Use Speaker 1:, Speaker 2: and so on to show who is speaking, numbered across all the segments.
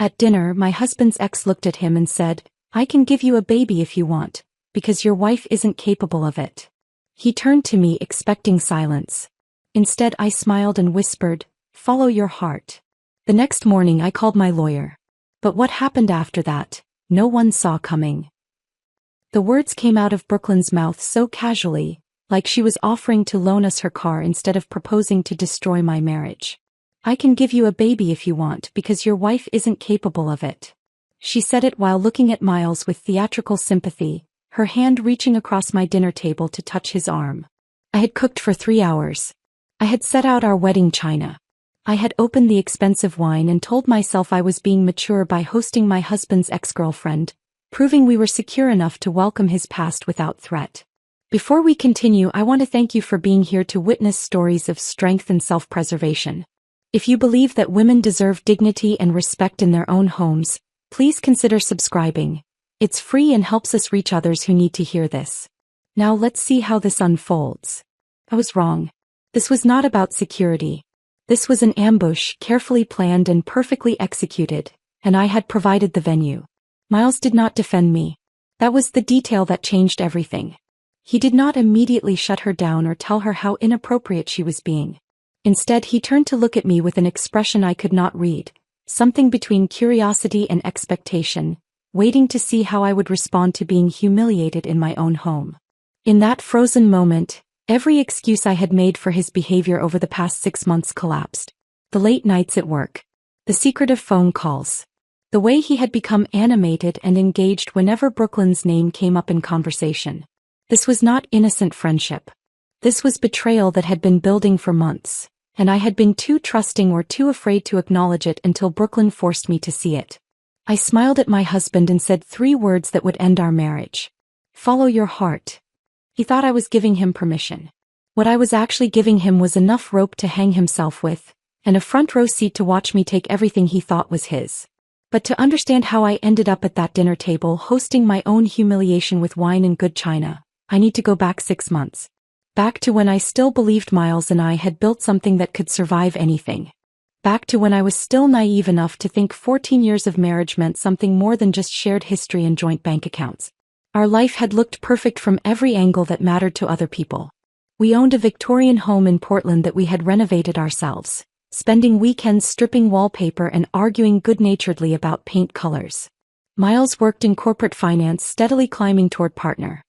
Speaker 1: At dinner, my husband's ex looked at him and said, "I can give you a baby if you want, because your wife isn't capable of it." He turned to me expecting silence. Instead, I smiled and whispered, "Follow your heart." The next morning I called my lawyer. But what happened after that, no one saw coming. The words came out of Brooklyn's mouth so casually, like she was offering to loan us her car instead of proposing to destroy my marriage. "I can give you a baby if you want because your wife isn't capable of it." She said it while looking at Miles with theatrical sympathy, her hand reaching across my dinner table to touch his arm. I had cooked for 3 hours. I had set out our wedding china. I had opened the expensive wine and told myself I was being mature by hosting my husband's ex-girlfriend, proving we were secure enough to welcome his past without threat. Before we continue, I want to thank you for being here to witness stories of strength and self-preservation. If you believe that women deserve dignity and respect in their own homes, please consider subscribing. It's free and helps us reach others who need to hear this. Now let's see how this unfolds. I was wrong. This was not about security. This was an ambush, carefully planned and perfectly executed, and I had provided the venue. Miles did not defend me. That was the detail that changed everything. He did not immediately shut her down or tell her how inappropriate she was being. Instead, he turned to look at me with an expression I could not read, something between curiosity and expectation, waiting to see how I would respond to being humiliated in my own home. In that frozen moment, every excuse I had made for his behavior over the past 6 months collapsed. The late nights at work. The secretive phone calls. The way he had become animated and engaged whenever Brooklyn's name came up in conversation. This was not innocent friendship. This was betrayal that had been building for months, and I had been too trusting or too afraid to acknowledge it until Brooklyn forced me to see it. I smiled at my husband and said 3 words that would end our marriage. "Follow your heart." He thought I was giving him permission. What I was actually giving him was enough rope to hang himself with, and a front row seat to watch me take everything he thought was his. But to understand how I ended up at that dinner table hosting my own humiliation with wine and good china, I need to go back 6 months. Back to when I still believed Miles and I had built something that could survive anything. Back to when I was still naive enough to think 14 years of marriage meant something more than just shared history and joint bank accounts. Our life had looked perfect from every angle that mattered to other people. We owned a Victorian home in Portland that we had renovated ourselves, spending weekends stripping wallpaper and arguing good-naturedly about paint colors. Miles worked in corporate finance, steadily climbing toward partner.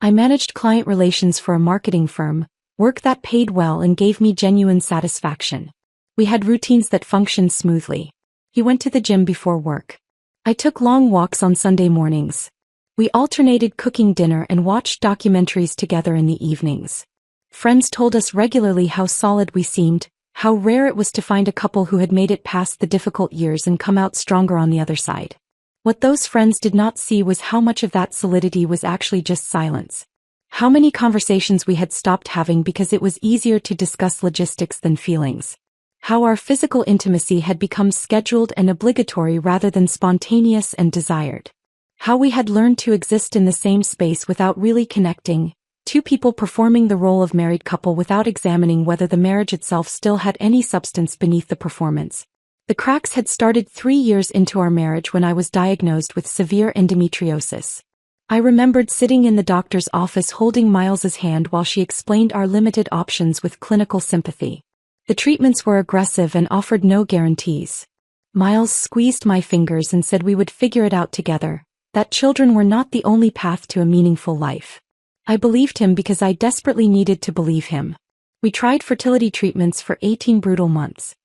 Speaker 1: I managed client relations for a marketing firm, work that paid well and gave me genuine satisfaction. We had routines that functioned smoothly. He went to the gym before work. I took long walks on Sunday mornings. We alternated cooking dinner and watched documentaries together in the evenings. Friends told us regularly how solid we seemed, how rare it was to find a couple who had made it past the difficult years and come out stronger on the other side. What those friends did not see was how much of that solidity was actually just silence. How many conversations we had stopped having because it was easier to discuss logistics than feelings. How our physical intimacy had become scheduled and obligatory rather than spontaneous and desired. How we had learned to exist in the same space without really connecting, 2 people performing the role of married couple without examining whether the marriage itself still had any substance beneath the performance. The cracks had started 3 years into our marriage when I was diagnosed with severe endometriosis. I remembered sitting in the doctor's office holding Miles's hand while she explained our limited options with clinical sympathy. The treatments were aggressive and offered no guarantees. Miles squeezed my fingers and said we would figure it out together, that children were not the only path to a meaningful life. I believed him because I desperately needed to believe him. We tried fertility treatments for 18 brutal months.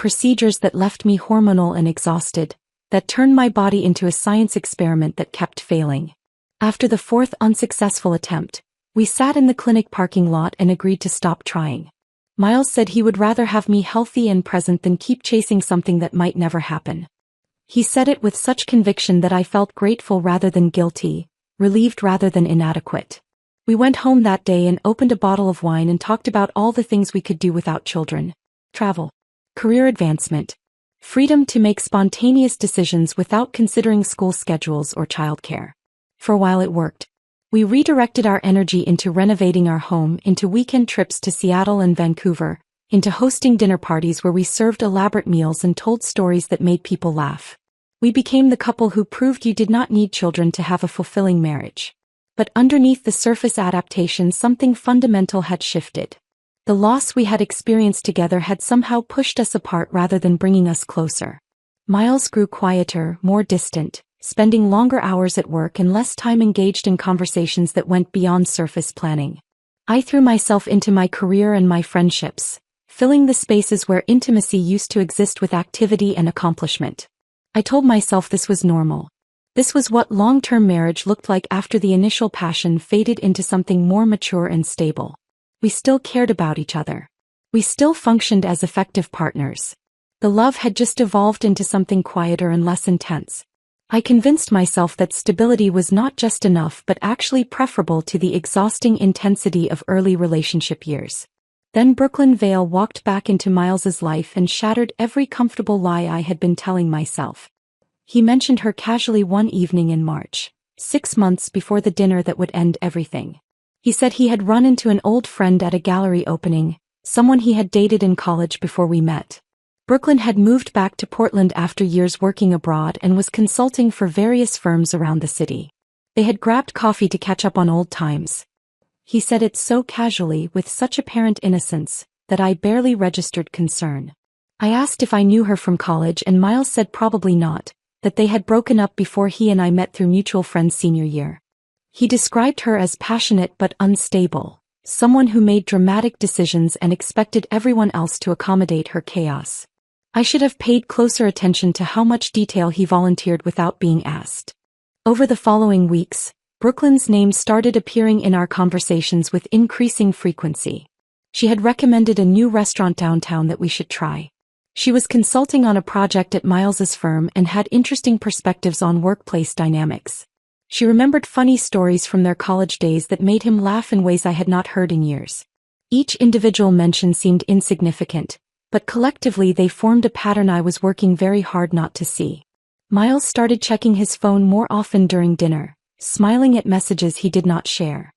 Speaker 1: Procedures that left me hormonal and exhausted, that turned my body into a science experiment that kept failing. After the 4th unsuccessful attempt, we sat in the clinic parking lot and agreed to stop trying. Miles said he would rather have me healthy and present than keep chasing something that might never happen. He said it with such conviction that I felt grateful rather than guilty, relieved rather than inadequate. We went home that day and opened a bottle of wine and talked about all the things we could do without children. Travel. Career advancement. Freedom to make spontaneous decisions without considering school schedules or childcare. For a while it worked. We redirected our energy into renovating our home, into weekend trips to Seattle and Vancouver, into hosting dinner parties where we served elaborate meals and told stories that made people laugh. We became the couple who proved you did not need children to have a fulfilling marriage. But underneath the surface adaptation, something fundamental had shifted. The loss we had experienced together had somehow pushed us apart rather than bringing us closer. Miles grew quieter, more distant, spending longer hours at work and less time engaged in conversations that went beyond surface planning. I threw myself into my career and my friendships, filling the spaces where intimacy used to exist with activity and accomplishment. I told myself this was normal. This was what long-term marriage looked like after the initial passion faded into something more mature and stable. We still cared about each other. We still functioned as effective partners. The love had just evolved into something quieter and less intense. I convinced myself that stability was not just enough but actually preferable to the exhausting intensity of early relationship years. Then Brooklyn Vale walked back into Miles's life and shattered every comfortable lie I had been telling myself. He mentioned her casually one evening in March, 6 months before the dinner that would end everything. He said he had run into an old friend at a gallery opening, someone he had dated in college before we met. Brooklyn had moved back to Portland after years working abroad and was consulting for various firms around the city. They had grabbed coffee to catch up on old times. He said it so casually, with such apparent innocence, that I barely registered concern. I asked if I knew her from college and Miles said probably not, that they had broken up before he and I met through mutual friends senior year. He described her as passionate but unstable, someone who made dramatic decisions and expected everyone else to accommodate her chaos. I should have paid closer attention to how much detail he volunteered without being asked. Over the following weeks, Brooklyn's name started appearing in our conversations with increasing frequency. She had recommended a new restaurant downtown that we should try. She was consulting on a project at Miles's firm and had interesting perspectives on workplace dynamics. She remembered funny stories from their college days that made him laugh in ways I had not heard in years. Each individual mention seemed insignificant, but collectively they formed a pattern I was working very hard not to see. Miles started checking his phone more often during dinner, smiling at messages he did not share.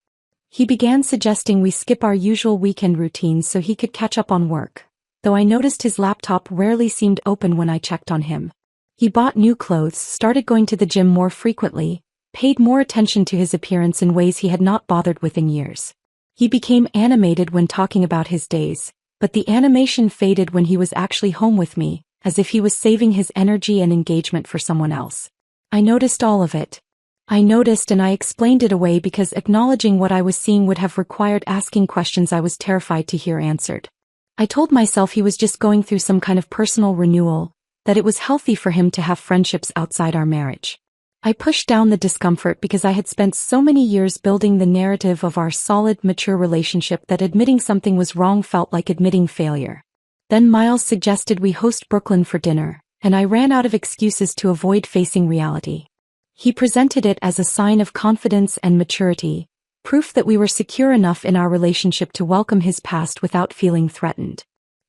Speaker 1: He began suggesting we skip our usual weekend routines so he could catch up on work, though I noticed his laptop rarely seemed open when I checked on him. He bought new clothes, started going to the gym more frequently, paid more attention to his appearance in ways he had not bothered with in years. He became animated when talking about his days, but the animation faded when he was actually home with me, as if he was saving his energy and engagement for someone else. I noticed all of it. I noticed and I explained it away because acknowledging what I was seeing would have required asking questions I was terrified to hear answered. I told myself he was just going through some kind of personal renewal, that it was healthy for him to have friendships outside our marriage. I pushed down the discomfort because I had spent so many years building the narrative of our solid, mature relationship that admitting something was wrong felt like admitting failure. Then Miles suggested we host Brooklyn for dinner, and I ran out of excuses to avoid facing reality. He presented it as a sign of confidence and maturity, proof that we were secure enough in our relationship to welcome his past without feeling threatened.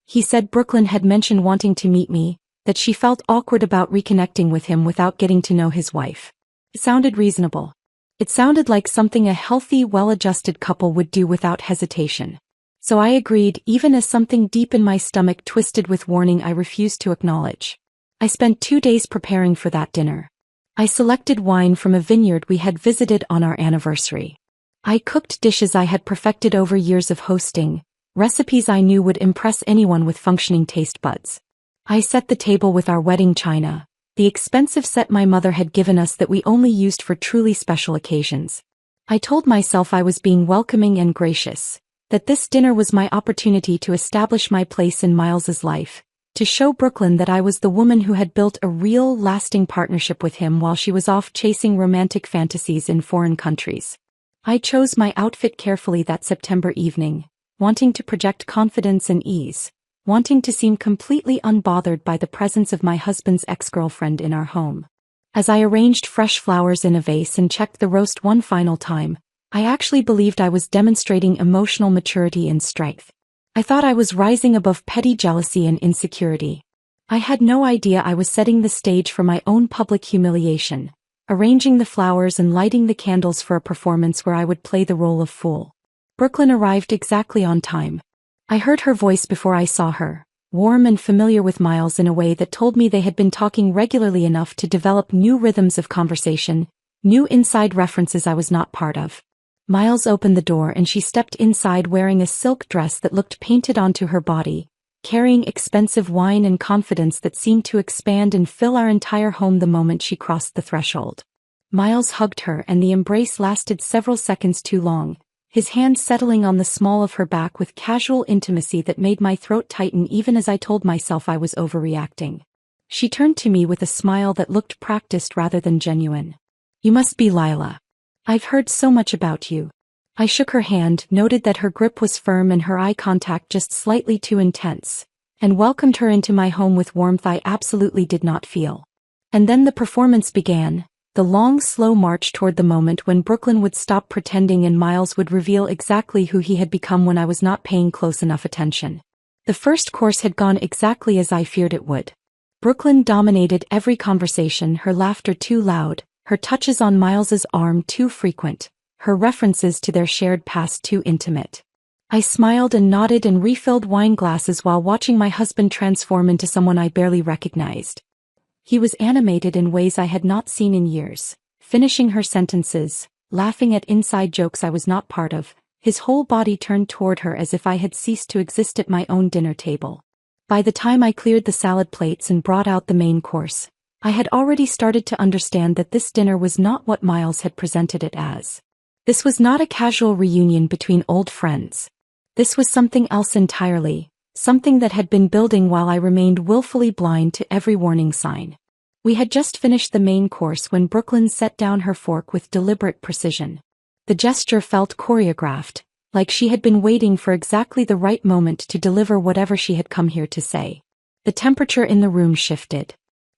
Speaker 1: He said Brooklyn had mentioned wanting to meet me, that she felt awkward about reconnecting with him without getting to know his wife. It sounded reasonable. It sounded like something a healthy, well-adjusted couple would do without hesitation. So I agreed, even as something deep in my stomach twisted with warning I refused to acknowledge. I spent 2 days preparing for that dinner. I selected wine from a vineyard we had visited on our anniversary. I cooked dishes I had perfected over years of hosting, recipes I knew would impress anyone with functioning taste buds. I set the table with our wedding china, the expensive set my mother had given us that we only used for truly special occasions. I told myself I was being welcoming and gracious, that this dinner was my opportunity to establish my place in Miles's life, to show Brooklyn that I was the woman who had built a real, lasting partnership with him while she was off chasing romantic fantasies in foreign countries. I chose my outfit carefully that September evening, wanting to project confidence and ease, wanting to seem completely unbothered by the presence of my husband's ex-girlfriend in our home. As I arranged fresh flowers in a vase and checked the roast one final time, I actually believed I was demonstrating emotional maturity and strength. I thought I was rising above petty jealousy and insecurity. I had no idea I was setting the stage for my own public humiliation, arranging the flowers and lighting the candles for a performance where I would play the role of fool. Brooklyn arrived exactly on time. I heard her voice before I saw her, warm and familiar with Miles in a way that told me they had been talking regularly enough to develop new rhythms of conversation, new inside references I was not part of. Miles opened the door and she stepped inside wearing a silk dress that looked painted onto her body, carrying expensive wine and confidence that seemed to expand and fill our entire home the moment she crossed the threshold. Miles hugged her and the embrace lasted several seconds too long, his hand settling on the small of her back with casual intimacy that made my throat tighten even as I told myself I was overreacting. She turned to me with a smile that looked practiced rather than genuine. "You must be Lila. I've heard so much about you." I shook her hand, noted that her grip was firm and her eye contact just slightly too intense, and welcomed her into my home with warmth I absolutely did not feel. And then the performance began, the long, slow march toward the moment when Brooklyn would stop pretending and Miles would reveal exactly who he had become when I was not paying close enough attention. The first course had gone exactly as I feared it would. Brooklyn dominated every conversation, her laughter too loud, her touches on Miles's arm too frequent, her references to their shared past too intimate. I smiled and nodded and refilled wine glasses while watching my husband transform into someone I barely recognized. He was animated in ways I had not seen in years, finishing her sentences, laughing at inside jokes I was not part of, his whole body turned toward her as if I had ceased to exist at my own dinner table. By the time I cleared the salad plates and brought out the main course, I had already started to understand that this dinner was not what Miles had presented it as. This was not a casual reunion between old friends. This was something else entirely, something that had been building while I remained willfully blind to every warning sign. We had just finished the main course when Brooklyn set down her fork with deliberate precision. The gesture felt choreographed, like she had been waiting for exactly the right moment to deliver whatever she had come here to say. The temperature in the room shifted.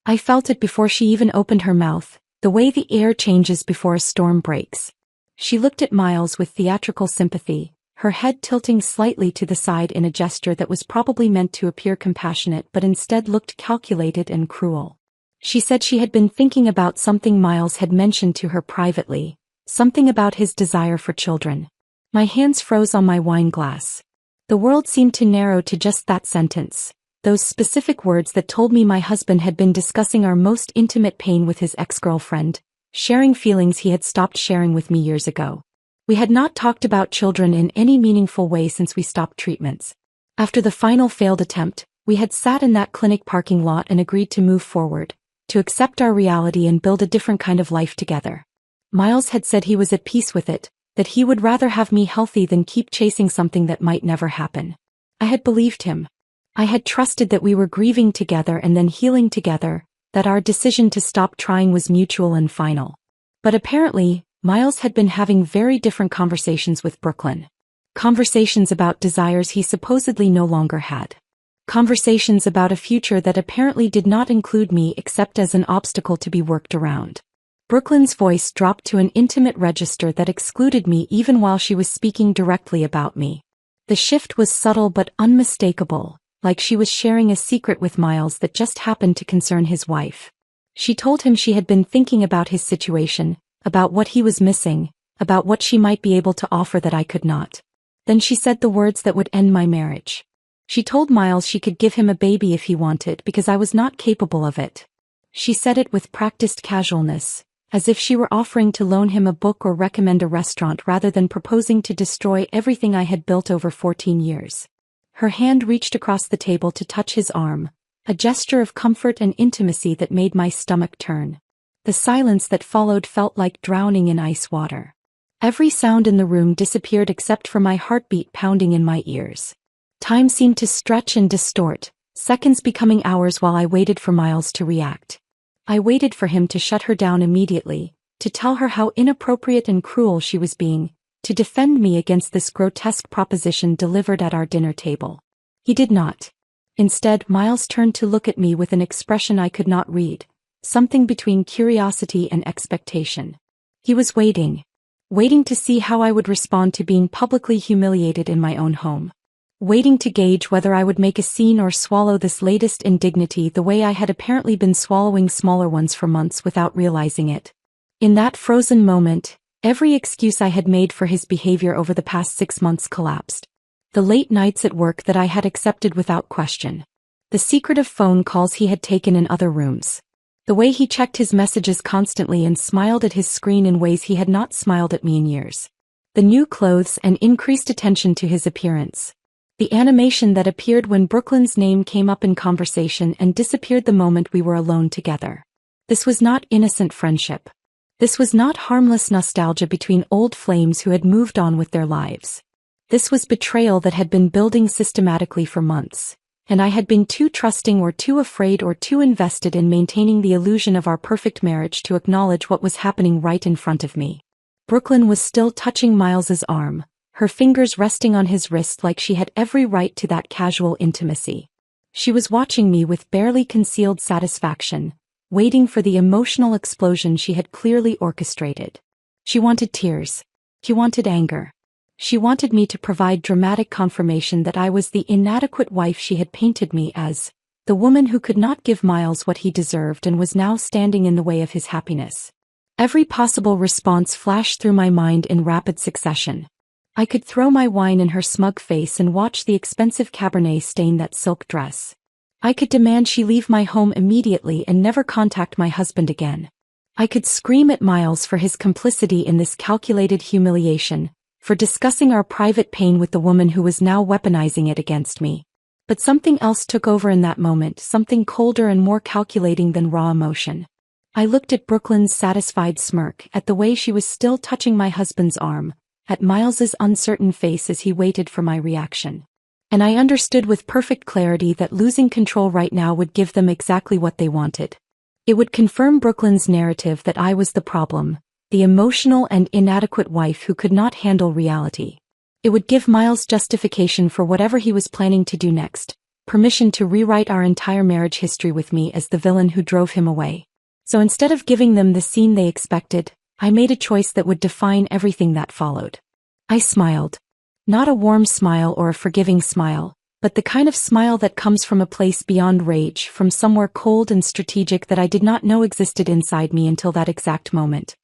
Speaker 1: I felt it before she even opened her mouth, the way the air changes before a storm breaks. She looked at Miles with theatrical sympathy, her head tilting slightly to the side in a gesture that was probably meant to appear compassionate but instead looked calculated and cruel. She said she had been thinking about something Miles had mentioned to her privately, something about his desire for children. My hands froze on my wine glass. The world seemed to narrow to just that sentence, those specific words that told me my husband had been discussing our most intimate pain with his ex-girlfriend, sharing feelings he had stopped sharing with me years ago. We had not talked about children in any meaningful way since we stopped treatments. After the final failed attempt, we had sat in that clinic parking lot and agreed to move forward, to accept our reality and build a different kind of life together. Miles had said he was at peace with it, that he would rather have me healthy than keep chasing something that might never happen. I had believed him. I had trusted that we were grieving together and then healing together, that our decision to stop trying was mutual and final. But apparently, Miles had been having very different conversations with Brooklyn. Conversations about desires he supposedly no longer had. Conversations about a future that apparently did not include me except as an obstacle to be worked around. Brooklyn's voice dropped to an intimate register that excluded me even while she was speaking directly about me. The shift was subtle but unmistakable, like she was sharing a secret with Miles that just happened to concern his wife. She told him she had been thinking about his situation, about what he was missing, about what she might be able to offer that I could not. Then she said the words that would end my marriage. She told Miles she could give him a baby if he wanted because I was not capable of it. She said it with practiced casualness, as if she were offering to loan him a book or recommend a restaurant rather than proposing to destroy everything I had built over 14 years. Her hand reached across the table to touch his arm, a gesture of comfort and intimacy that made my stomach turn. The silence that followed felt like drowning in ice water. Every sound in the room disappeared except for my heartbeat pounding in my ears. Time seemed to stretch and distort, seconds becoming hours while I waited for Miles to react. I waited for him to shut her down immediately, to tell her how inappropriate and cruel she was being, to defend me against this grotesque proposition delivered at our dinner table. He did not. Instead, Miles turned to look at me with an expression I could not read, something between curiosity and expectation. He was waiting to see how I would respond to being publicly humiliated in my own home. Waiting to gauge whether I would make a scene or swallow this latest indignity the way I had apparently been swallowing smaller ones for months without realizing it. In that frozen moment, every excuse I had made for his behavior over the past 6 months collapsed. The late nights at work that I had accepted without question. The secretive phone calls he had taken in other rooms. The way he checked his messages constantly and smiled at his screen in ways he had not smiled at me in years. The new clothes and increased attention to his appearance. The animation that appeared when Brooklyn's name came up in conversation and disappeared the moment we were alone together. This was not innocent friendship. This was not harmless nostalgia between old flames who had moved on with their lives. This was betrayal that had been building systematically for months, and I had been too trusting or too afraid or too invested in maintaining the illusion of our perfect marriage to acknowledge what was happening right in front of me. Brooklyn was still touching Miles's arm, her fingers resting on his wrist like she had every right to that casual intimacy. She was watching me with barely concealed satisfaction, waiting for the emotional explosion she had clearly orchestrated. She wanted tears. She wanted anger. She wanted me to provide dramatic confirmation that I was the inadequate wife she had painted me as, the woman who could not give Miles what he deserved and was now standing in the way of his happiness. Every possible response flashed through my mind in rapid succession. I could throw my wine in her smug face and watch the expensive Cabernet stain that silk dress. I could demand she leave my home immediately and never contact my husband again. I could scream at Miles for his complicity in this calculated humiliation, for discussing our private pain with the woman who was now weaponizing it against me. But something else took over in that moment, something colder and more calculating than raw emotion. I looked at Brooklyn's satisfied smirk, at the way she was still touching my husband's arm, at Miles's uncertain face as he waited for my reaction. And I understood with perfect clarity that losing control right now would give them exactly what they wanted. It would confirm Brooklyn's narrative that I was the problem, the emotional and inadequate wife who could not handle reality. It would give Miles justification for whatever he was planning to do next, permission to rewrite our entire marriage history with me as the villain who drove him away. So instead of giving them the scene they expected, I made a choice that would define everything that followed. I smiled. Not a warm smile or a forgiving smile, but the kind of smile that comes from a place beyond rage, from somewhere cold and strategic that I did not know existed inside me until that exact moment.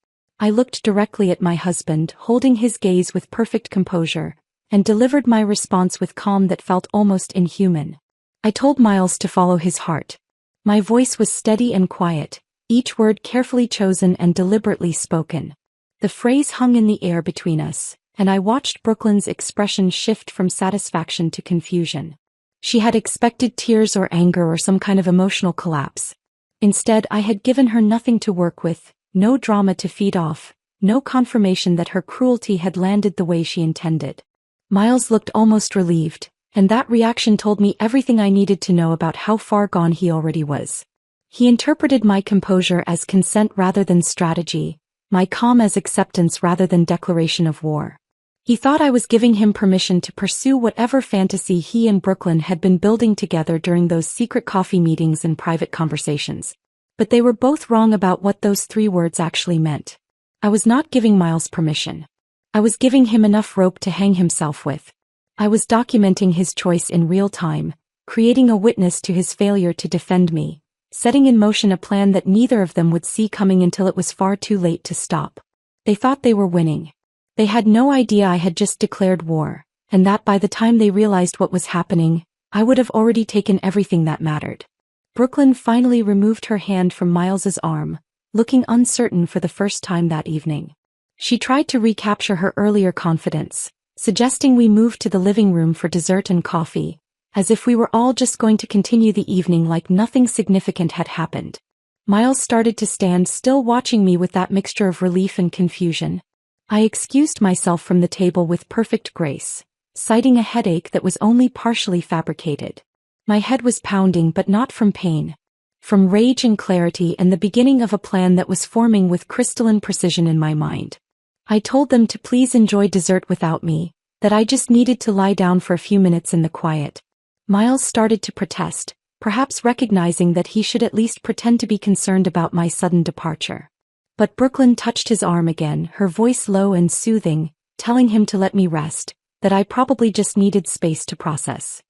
Speaker 1: I looked directly at my husband, holding his gaze with perfect composure, and delivered my response with calm that felt almost inhuman. I told Miles to follow his heart. My voice was steady and quiet, each word carefully chosen and deliberately spoken. The phrase hung in the air between us, and I watched Brooklyn's expression shift from satisfaction to confusion. She had expected tears or anger or some kind of emotional collapse. Instead, I had given her nothing to work with, no drama to feed off, no confirmation that her cruelty had landed the way she intended. Miles looked almost relieved, and that reaction told me everything I needed to know about how far gone he already was. He interpreted my composure as consent rather than strategy, my calm as acceptance rather than declaration of war. He thought I was giving him permission to pursue whatever fantasy he and Brooklyn had been building together during those secret coffee meetings and private conversations. But they were both wrong about what those 3 words actually meant. I was not giving Miles permission. I was giving him enough rope to hang himself with. I was documenting his choice in real time, creating a witness to his failure to defend me, setting in motion a plan that neither of them would see coming until it was far too late to stop. They thought they were winning. They had no idea I had just declared war, and that by the time they realized what was happening, I would have already taken everything that mattered. Brooklyn finally removed her hand from Miles's arm, looking uncertain for the first time that evening. She tried to recapture her earlier confidence, suggesting we move to the living room for dessert and coffee, as if we were all just going to continue the evening like nothing significant had happened. Miles started to stand still, watching me with that mixture of relief and confusion. I excused myself from the table with perfect grace, citing a headache that was only partially fabricated. My head was pounding, but not from pain. From rage and clarity and the beginning of a plan that was forming with crystalline precision in my mind. I told them to please enjoy dessert without me, that I just needed to lie down for a few minutes in the quiet. Miles started to protest, perhaps recognizing that he should at least pretend to be concerned about my sudden departure. But Brooklyn touched his arm again, her voice low and soothing, telling him to let me rest, that I probably just needed space to process.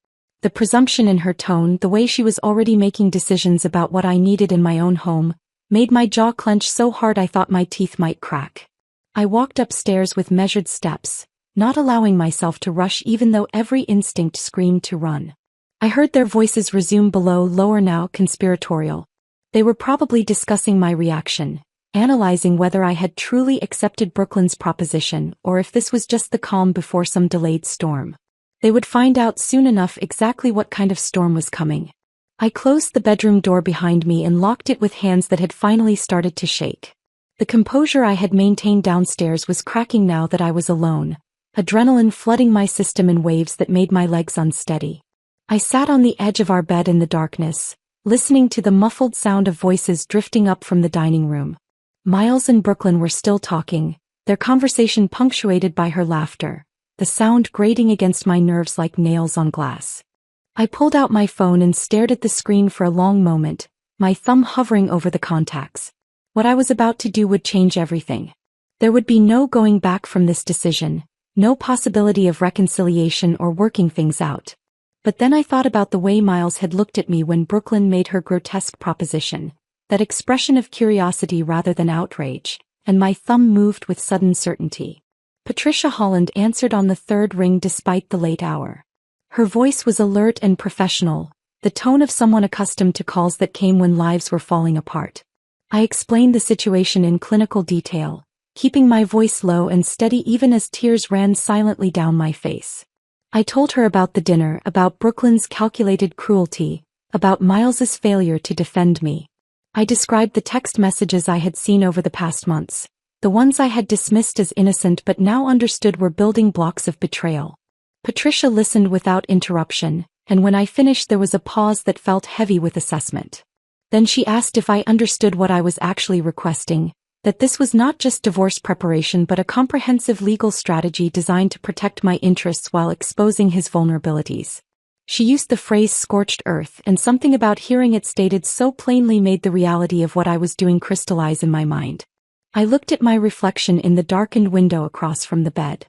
Speaker 1: The presumption in her tone, the way she was already making decisions about what I needed in my own home, made my jaw clench so hard I thought my teeth might crack. I walked upstairs with measured steps, not allowing myself to rush even though every instinct screamed to run. I heard their voices resume below, lower now, conspiratorial. They were probably discussing my reaction, analyzing whether I had truly accepted Brooklyn's proposition or if this was just the calm before some delayed storm. They would find out soon enough exactly what kind of storm was coming. I closed the bedroom door behind me and locked it with hands that had finally started to shake. The composure I had maintained downstairs was cracking now that I was alone, adrenaline flooding my system in waves that made my legs unsteady. I sat on the edge of our bed in the darkness, listening to the muffled sound of voices drifting up from the dining room. Miles and Brooklyn were still talking, their conversation punctuated by her laughter, the sound grating against my nerves like nails on glass. I pulled out my phone and stared at the screen for a long moment, my thumb hovering over the contacts. What I was about to do would change everything. There would be no going back from this decision, no possibility of reconciliation or working things out. But then I thought about the way Miles had looked at me when Brooklyn made her grotesque proposition, that expression of curiosity rather than outrage, and my thumb moved with sudden certainty. Patricia Holland answered on the third ring despite the late hour. Her voice was alert and professional, the tone of someone accustomed to calls that came when lives were falling apart. I explained the situation in clinical detail, keeping my voice low and steady even as tears ran silently down my face. I told her about the dinner, about Brooklyn's calculated cruelty, about Miles's failure to defend me. I described the text messages I had seen over the past months, the ones I had dismissed as innocent but now understood were building blocks of betrayal. Patricia listened without interruption, and when I finished there was a pause that felt heavy with assessment. Then she asked if I understood what I was actually requesting, that this was not just divorce preparation but a comprehensive legal strategy designed to protect my interests while exposing his vulnerabilities. She used the phrase scorched earth, and something about hearing it stated so plainly made the reality of what I was doing crystallize in my mind. I looked at my reflection in the darkened window across from the bed.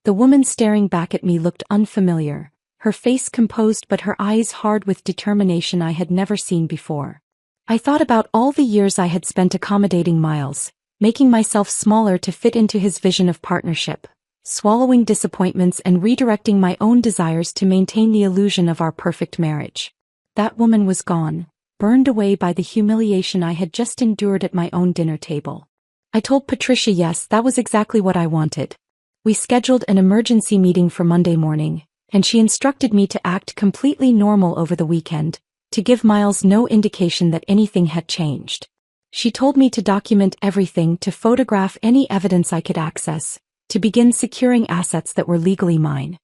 Speaker 1: The woman staring back at me looked unfamiliar, her face composed but her eyes hard with determination I had never seen before. I thought about all the years I had spent accommodating Miles, making myself smaller to fit into his vision of partnership, swallowing disappointments and redirecting my own desires to maintain the illusion of our perfect marriage. That woman was gone, burned away by the humiliation I had just endured at my own dinner table. I told Patricia yes, that was exactly what I wanted. We scheduled an emergency meeting for Monday morning, and she instructed me to act completely normal over the weekend, to give Miles no indication that anything had changed. She told me to document everything, to photograph any evidence I could access, to begin securing assets that were legally mine.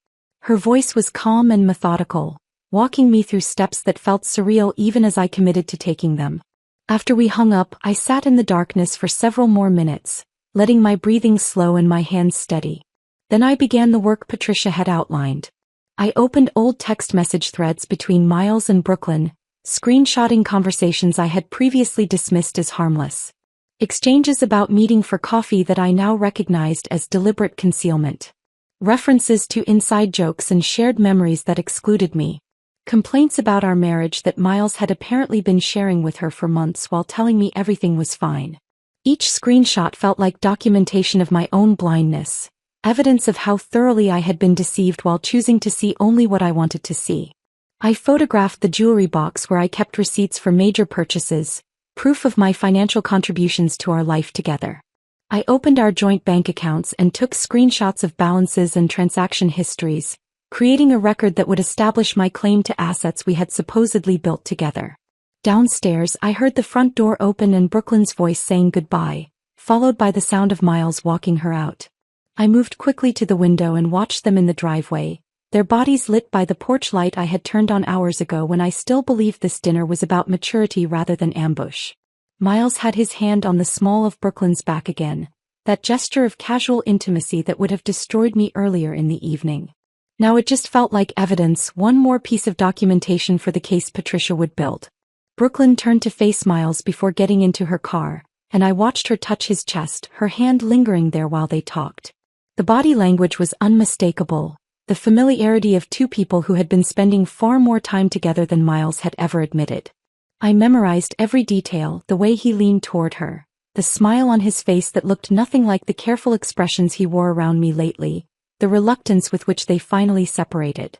Speaker 1: Her voice was calm and methodical, walking me through steps that felt surreal even as I committed to taking them. After we hung up, I sat in the darkness for several more minutes, letting my breathing slow and my hands steady. Then I began the work Patricia had outlined. I opened old text message threads between Miles and Brooklyn, screenshotting conversations I had previously dismissed as harmless. Exchanges about meeting for coffee that I now recognized as deliberate concealment. References to inside jokes and shared memories that excluded me. Complaints about our marriage that Miles had apparently been sharing with her for months while telling me everything was fine. Each screenshot felt like documentation of my own blindness, evidence of how thoroughly I had been deceived while choosing to see only what I wanted to see. I photographed the jewelry box where I kept receipts for major purchases, proof of my financial contributions to our life together. I opened our joint bank accounts and took screenshots of balances and transaction histories, creating a record that would establish my claim to assets we had supposedly built together. Downstairs, I heard the front door open and Brooklyn's voice saying goodbye, followed by the sound of Miles walking her out. I moved quickly to the window and watched them in the driveway, their bodies lit by the porch light I had turned on hours ago when I still believed this dinner was about maturity rather than ambush. Miles had his hand on the small of Brooklyn's back again, that gesture of casual intimacy that would have destroyed me earlier in the evening. Now it just felt like evidence, one more piece of documentation for the case Patricia would build. Brooklyn turned to face Miles before getting into her car, and I watched her touch his chest, her hand lingering there while they talked. The body language was unmistakable, the familiarity of two people who had been spending far more time together than Miles had ever admitted. I memorized every detail, the way he leaned toward her, the smile on his face that looked nothing like the careful expressions he wore around me lately, the reluctance with which they finally separated.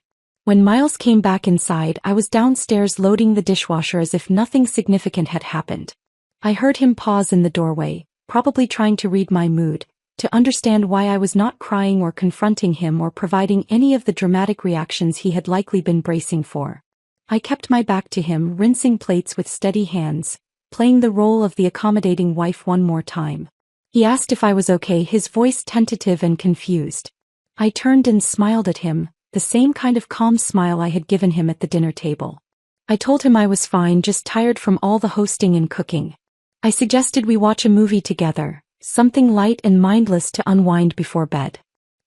Speaker 1: When Miles came back inside, I was downstairs loading the dishwasher as if nothing significant had happened. I heard him pause in the doorway, probably trying to read my mood, to understand why I was not crying or confronting him or providing any of the dramatic reactions he had likely been bracing for. I kept my back to him, rinsing plates with steady hands, playing the role of the accommodating wife one more time. He asked if I was okay, his voice tentative and confused. I turned and smiled at him, the same kind of calm smile I had given him at the dinner table. I told him I was fine, just tired from all the hosting and cooking. I suggested we watch a movie together, something light and mindless to unwind before bed.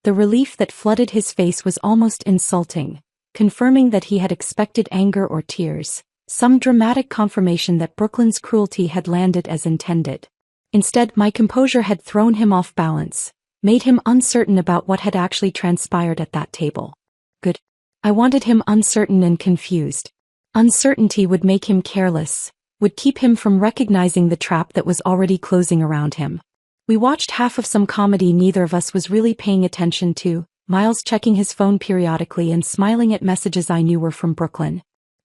Speaker 1: The relief that flooded his face was almost insulting, confirming that he had expected anger or tears, some dramatic confirmation that Brooklyn's cruelty had landed as intended. Instead, my composure had thrown him off balance, made him uncertain about what had actually transpired at that table. Good. I wanted him uncertain and confused. Uncertainty would make him careless, would keep him from recognizing the trap that was already closing around him. We watched half of some comedy neither of us was really paying attention to, Miles checking his phone periodically and smiling at messages I knew were from Brooklyn.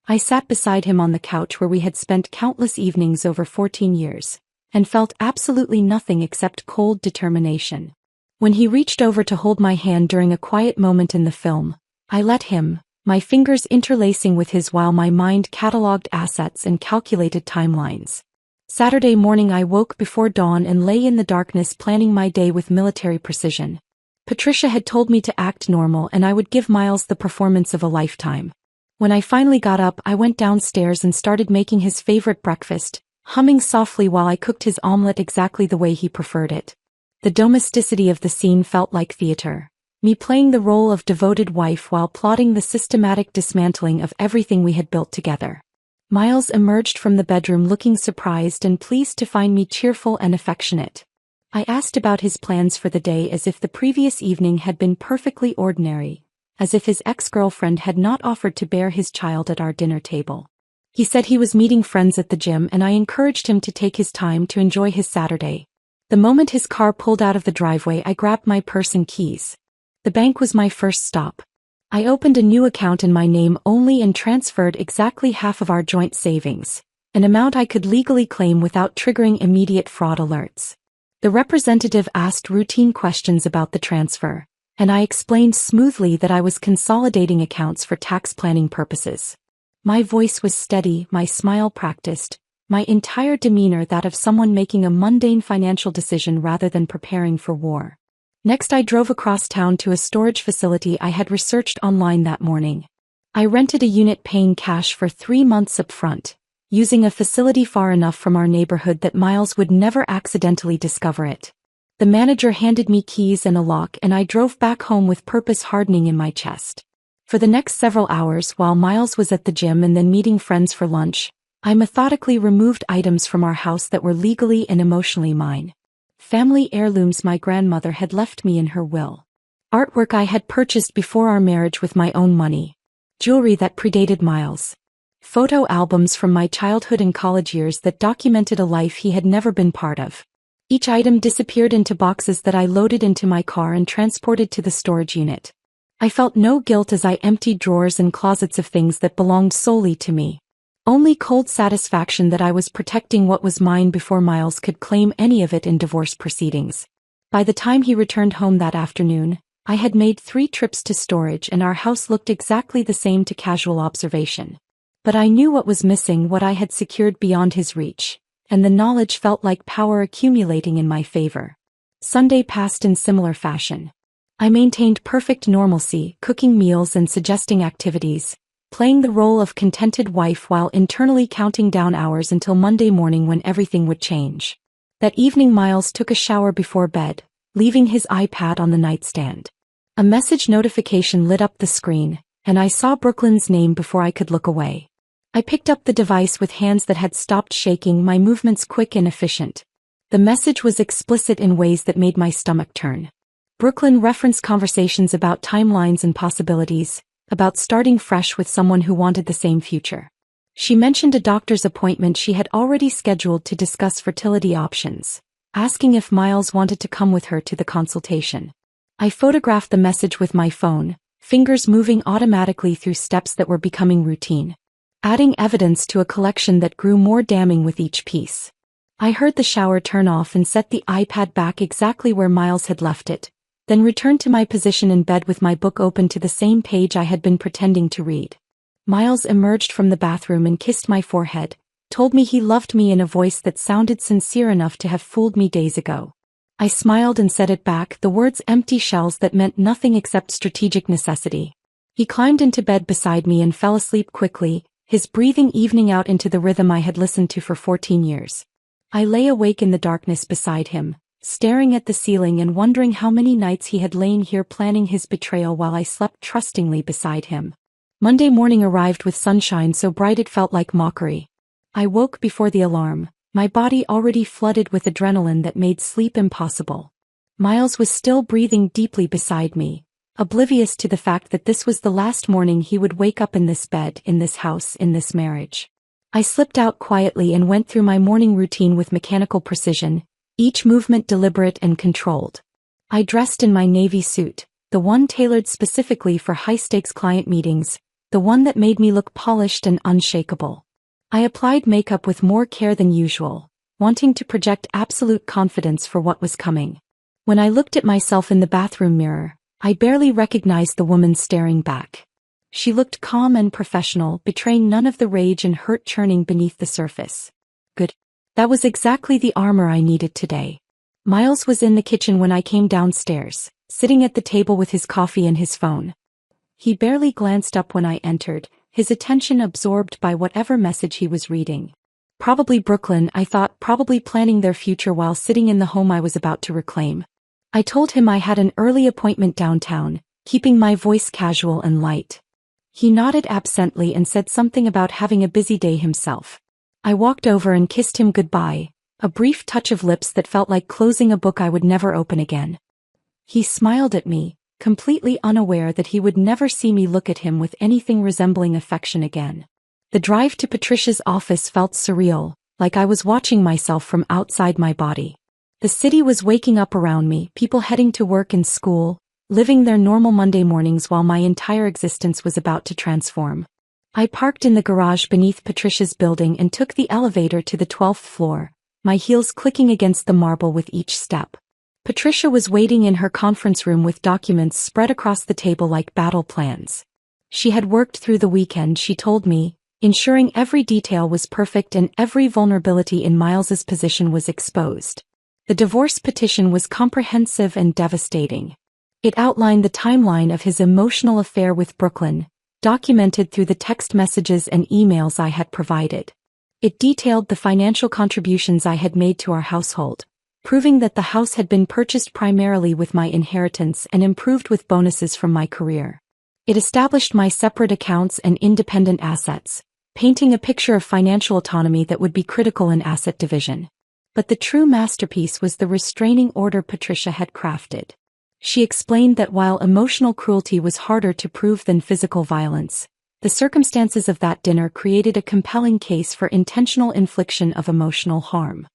Speaker 1: I sat beside him on the couch where we had spent countless evenings over 14 years, and felt absolutely nothing except cold determination. When he reached over to hold my hand during a quiet moment in the film, I let him, my fingers interlacing with his while my mind catalogued assets and calculated timelines. Saturday morning I woke before dawn and lay in the darkness planning my day with military precision. Patricia had told me to act normal and I would give Miles the performance of a lifetime. When I finally got up, I went downstairs and started making his favorite breakfast, humming softly while I cooked his omelette exactly the way he preferred it. The domesticity of the scene felt like theater, me playing the role of devoted wife while plotting the systematic dismantling of everything we had built together. Miles emerged from the bedroom looking surprised and pleased to find me cheerful and affectionate. I asked about his plans for the day as if the previous evening had been perfectly ordinary, as if his ex-girlfriend had not offered to bear his child at our dinner table. He said he was meeting friends at the gym and I encouraged him to take his time to enjoy his Saturday. The moment his car pulled out of the driveway, I grabbed my purse and keys. The bank was my first stop. I opened a new account in my name only and transferred exactly half of our joint savings, an amount I could legally claim without triggering immediate fraud alerts. The representative asked routine questions about the transfer, and I explained smoothly that I was consolidating accounts for tax planning purposes. My voice was steady, my smile practiced, my entire demeanor that of someone making a mundane financial decision rather than preparing for war. Next I drove across town to a storage facility I had researched online that morning. I rented a unit paying cash for 3 months up front, using a facility far enough from our neighborhood that Miles would never accidentally discover it. The manager handed me keys and a lock and I drove back home with purpose hardening in my chest. For the next several hours while Miles was at the gym and then meeting friends for lunch, I methodically removed items from our house that were legally and emotionally mine. Family heirlooms my grandmother had left me in her will. Artwork I had purchased before our marriage with my own money. Jewelry that predated Miles. Photo albums from my childhood and college years that documented a life he had never been part of. Each item disappeared into boxes that I loaded into my car and transported to the storage unit. I felt no guilt as I emptied drawers and closets of things that belonged solely to me. Only cold satisfaction that I was protecting what was mine before Miles could claim any of it in divorce proceedings. By the time he returned home that afternoon, I had made 3 trips to storage and our house looked exactly the same to casual observation. But I knew what was missing, what I had secured beyond his reach, and the knowledge felt like power accumulating in my favor. Sunday passed in similar fashion. I maintained perfect normalcy, cooking meals and suggesting activities, playing the role of contented wife while internally counting down hours until Monday morning when everything would change. That evening Miles took a shower before bed, leaving his iPad on the nightstand. A message notification lit up the screen, and I saw Brooklyn's name before I could look away. I picked up the device with hands that had stopped shaking, my movements quick and efficient. The message was explicit in ways that made my stomach turn. Brooklyn referenced conversations about timelines and possibilities, about starting fresh with someone who wanted the same future. She mentioned a doctor's appointment she had already scheduled to discuss fertility options, asking if Miles wanted to come with her to the consultation. I photographed the message with my phone, fingers moving automatically through steps that were becoming routine, adding evidence to a collection that grew more damning with each piece. I heard the shower turn off and set the iPad back exactly where Miles had left it, then returned to my position in bed with my book open to the same page I had been pretending to read. Miles emerged from the bathroom and kissed my forehead, told me he loved me in a voice that sounded sincere enough to have fooled me days ago. I smiled and said it back, the words empty shells that meant nothing except strategic necessity. He climbed into bed beside me and fell asleep quickly, his breathing evening out into the rhythm I had listened to for 14 years. I lay awake in the darkness beside him, staring at the ceiling and wondering how many nights he had lain here planning his betrayal while I slept trustingly beside him. Monday morning arrived with sunshine so bright it felt like mockery. I woke before the alarm, my body already flooded with adrenaline that made sleep impossible. Miles was still breathing deeply beside me, oblivious to the fact that this was the last morning he would wake up in this bed, in this house, in this marriage. I slipped out quietly and went through my morning routine with mechanical precision, each movement deliberate and controlled. I dressed in my navy suit, the one tailored specifically for high-stakes client meetings, the one that made me look polished and unshakable. I applied makeup with more care than usual, wanting to project absolute confidence for what was coming. When I looked at myself in the bathroom mirror, I barely recognized the woman staring back. She looked calm and professional, betraying none of the rage and hurt churning beneath the surface. Good. That was exactly the armor I needed today. Miles was in the kitchen when I came downstairs, sitting at the table with his coffee and his phone. He barely glanced up when I entered, his attention absorbed by whatever message he was reading. Probably Brooklyn, I thought, probably planning their future while sitting in the home I was about to reclaim. I told him I had an early appointment downtown, keeping my voice casual and light. He nodded absently and said something about having a busy day himself. I walked over and kissed him goodbye, a brief touch of lips that felt like closing a book I would never open again. He smiled at me, completely unaware that he would never see me look at him with anything resembling affection again. The drive to Patricia's office felt surreal, like I was watching myself from outside my body. The city was waking up around me, people heading to work and school, living their normal Monday mornings while my entire existence was about to transform. I parked in the garage beneath Patricia's building and took the elevator to the 12th floor, my heels clicking against the marble with each step. Patricia was waiting in her conference room with documents spread across the table like battle plans. She had worked through the weekend, she told me, ensuring every detail was perfect and every vulnerability in Miles's position was exposed. The divorce petition was comprehensive and devastating. It outlined the timeline of his emotional affair with Brooklyn, documented through the text messages and emails I had provided. It detailed the financial contributions I had made to our household, proving that the house had been purchased primarily with my inheritance and improved with bonuses from my career. It established my separate accounts and independent assets, painting a picture of financial autonomy that would be critical in asset division. But the true masterpiece was the restraining order Patricia had crafted. She explained that while emotional cruelty was harder to prove than physical violence, the circumstances of that dinner created a compelling case for intentional infliction of emotional harm.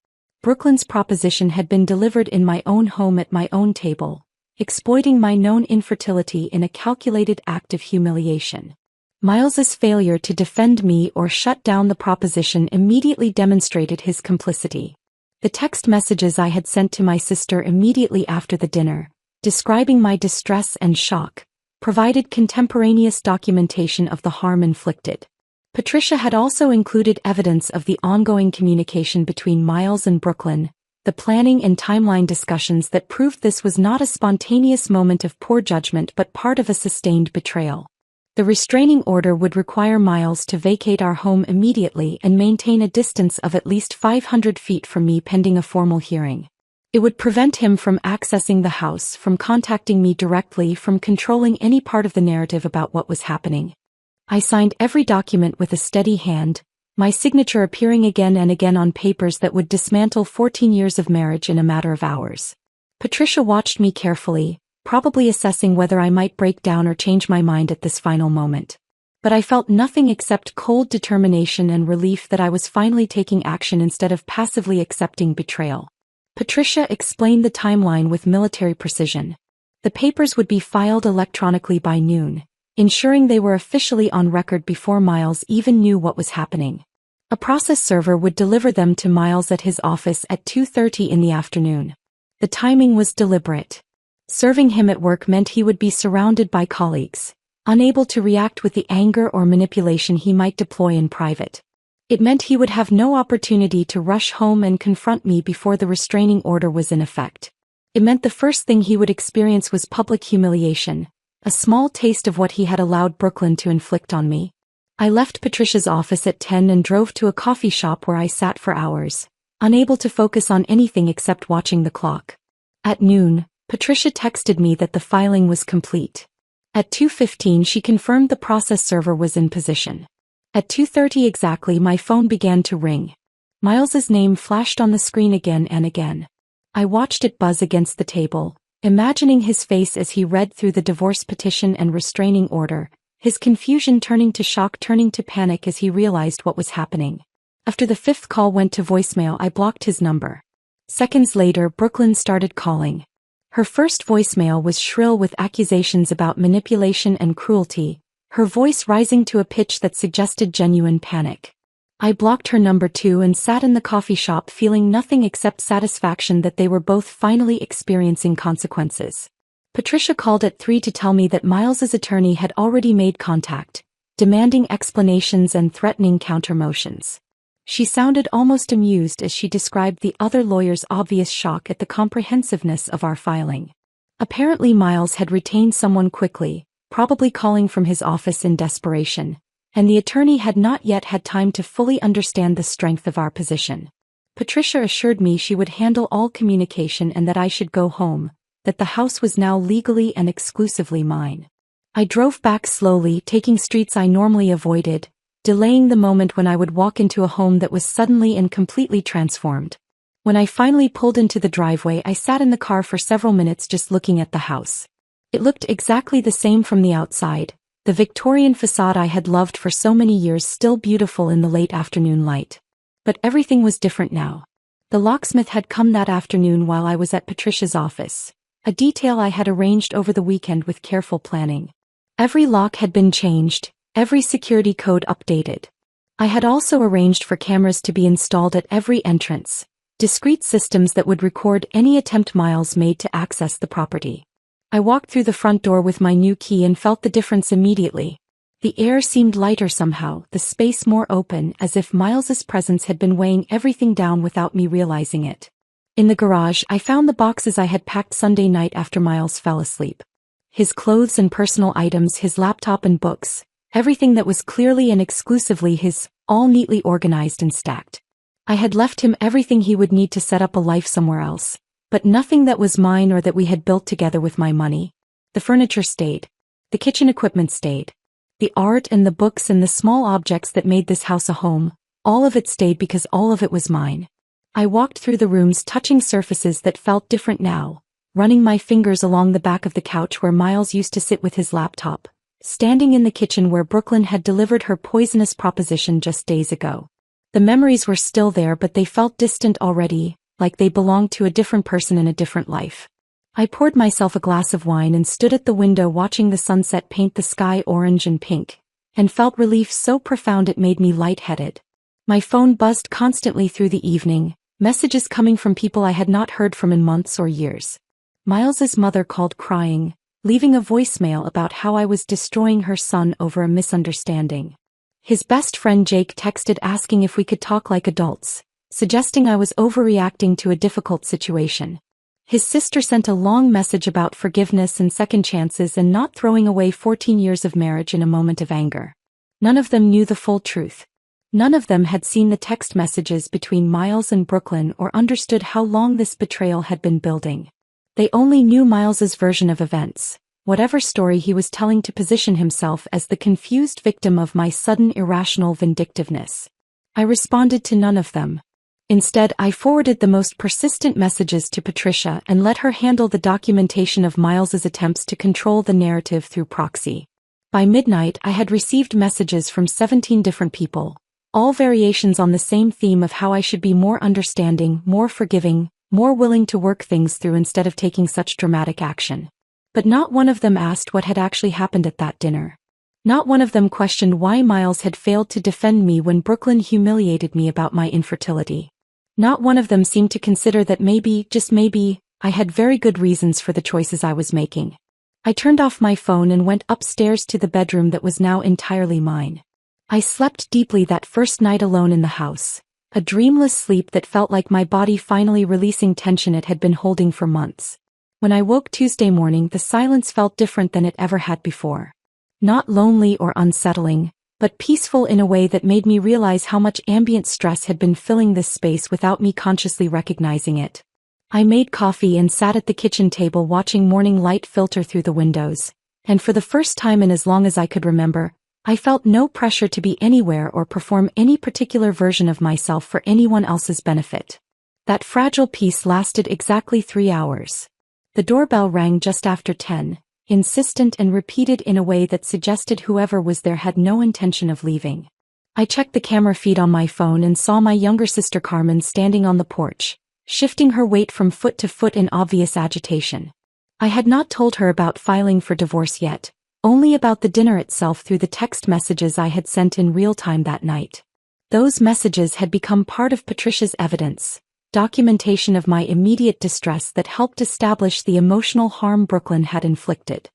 Speaker 1: Brooklyn's proposition had been delivered in my own home at my own table, exploiting my known infertility in a calculated act of humiliation. Miles's failure to defend me or shut down the proposition immediately demonstrated his complicity. The text messages I had sent to my sister immediately after the dinner, describing my distress and shock, provided contemporaneous documentation of the harm inflicted. Patricia had also included evidence of the ongoing communication between Miles and Brooklyn, the planning and timeline discussions that proved this was not a spontaneous moment of poor judgment but part of a sustained betrayal. The restraining order would require Miles to vacate our home immediately and maintain a distance of at least 500 feet from me pending a formal hearing. It would prevent him from accessing the house, from contacting me directly, from controlling any part of the narrative about what was happening. I signed every document with a steady hand, my signature appearing again and again on papers that would dismantle 14 years of marriage in a matter of hours. Patricia watched me carefully, probably assessing whether I might break down or change my mind at this final moment. But I felt nothing except cold determination and relief that I was finally taking action instead of passively accepting betrayal. Patricia explained the timeline with military precision. The papers would be filed electronically by noon, ensuring they were officially on record before Miles even knew what was happening. A process server would deliver them to Miles at his office at 2:30 in the afternoon. The timing was deliberate. Serving him at work meant he would be surrounded by colleagues, unable to react with the anger or manipulation he might deploy in private. It meant he would have no opportunity to rush home and confront me before the restraining order was in effect. It meant the first thing he would experience was public humiliation, a small taste of what he had allowed Brooklyn to inflict on me. I left Patricia's office at 10 and drove to a coffee shop where I sat for hours, unable to focus on anything except watching the clock. At noon, Patricia texted me that the filing was complete. At 2:15 she confirmed the process server was in position. At 2:30 exactly my phone began to ring. Miles's name flashed on the screen again and again. I watched it buzz against the table, imagining his face as he read through the divorce petition and restraining order, his confusion turning to shock, turning to panic as he realized what was happening. After the fifth call went to voicemail, I blocked his number. Seconds later, Brooklyn started calling. Her first voicemail was shrill with accusations about manipulation and cruelty, her voice rising to a pitch that suggested genuine panic. I blocked her number too and sat in the coffee shop feeling nothing except satisfaction that they were both finally experiencing consequences. Patricia called at 3 to tell me that Miles's attorney had already made contact, demanding explanations and threatening countermotions. She sounded almost amused as she described the other lawyer's obvious shock at the comprehensiveness of our filing. Apparently Miles had retained someone quickly, probably calling from his office in desperation, and the attorney had not yet had time to fully understand the strength of our position. Patricia assured me she would handle all communication and that I should go home, that the house was now legally and exclusively mine. I drove back slowly, taking streets I normally avoided, delaying the moment when I would walk into a home that was suddenly and completely transformed. When I finally pulled into the driveway, I sat in the car for several minutes just looking at the house. It looked exactly the same from the outside, the Victorian facade I had loved for so many years still beautiful in the late afternoon light. But everything was different now. The locksmith had come that afternoon while I was at Patricia's office, a detail I had arranged over the weekend with careful planning. Every lock had been changed, every security code updated. I had also arranged for cameras to be installed at every entrance, discrete systems that would record any attempt Miles made to access the property. I walked through the front door with my new key and felt the difference immediately. The air seemed lighter somehow, the space more open, as if Miles's presence had been weighing everything down without me realizing it. In the garage, I found the boxes I had packed Sunday night after Miles fell asleep. His clothes and personal items, his laptop and books, everything that was clearly and exclusively his, all neatly organized and stacked. I had left him everything he would need to set up a life somewhere else, but nothing that was mine or that we had built together with my money. The furniture stayed. The kitchen equipment stayed. The art and the books and the small objects that made this house a home, all of it stayed because all of it was mine. I walked through the rooms, touching surfaces that felt different now, running my fingers along the back of the couch where Miles used to sit with his laptop, standing in the kitchen where Brooklyn had delivered her poisonous proposition just days ago. The memories were still there, but they felt distant already, like they belonged to a different person in a different life. I poured myself a glass of wine and stood at the window watching the sunset paint the sky orange and pink, and felt relief so profound it made me lightheaded. My phone buzzed constantly through the evening, messages coming from people I had not heard from in months or years. Miles's mother called crying, leaving a voicemail about how I was destroying her son over a misunderstanding. His best friend Jake texted asking if we could talk like adults, suggesting I was overreacting to a difficult situation. His sister sent a long message about forgiveness and second chances and not throwing away 14 years of marriage in a moment of anger. None of them knew the full truth. None of them had seen the text messages between Miles and Brooklyn or understood how long this betrayal had been building. They only knew Miles's version of events, whatever story he was telling to position himself as the confused victim of my sudden irrational vindictiveness. I responded to none of them. Instead, I forwarded the most persistent messages to Patricia and let her handle the documentation of Miles's attempts to control the narrative through proxy. By midnight, I had received messages from 17 different people, all variations on the same theme of how I should be more understanding, more forgiving, more willing to work things through instead of taking such dramatic action. But not one of them asked what had actually happened at that dinner. Not one of them questioned why Miles had failed to defend me when Brooklyn humiliated me about my infertility. Not one of them seemed to consider that maybe, just maybe, I had very good reasons for the choices I was making. I turned off my phone and went upstairs to the bedroom that was now entirely mine. I slept deeply that first night alone in the house, a dreamless sleep that felt like my body finally releasing tension it had been holding for months. When I woke Tuesday morning, the silence felt different than it ever had before. Not lonely or unsettling, but peaceful in a way that made me realize how much ambient stress had been filling this space without me consciously recognizing it. I made coffee and sat at the kitchen table watching morning light filter through the windows, and for the first time in as long as I could remember, I felt no pressure to be anywhere or perform any particular version of myself for anyone else's benefit. That fragile peace lasted exactly 3 hours. The doorbell rang just after 10, insistent and repeated in a way that suggested whoever was there had no intention of leaving. I checked the camera feed on my phone and saw my younger sister Carmen standing on the porch, shifting her weight from foot to foot in obvious agitation. I had not told her about filing for divorce yet, only about the dinner itself through the text messages I had sent in real time that night. Those messages had become part of Patricia's evidence, documentation of my immediate distress that helped establish the emotional harm Brooklyn had inflicted.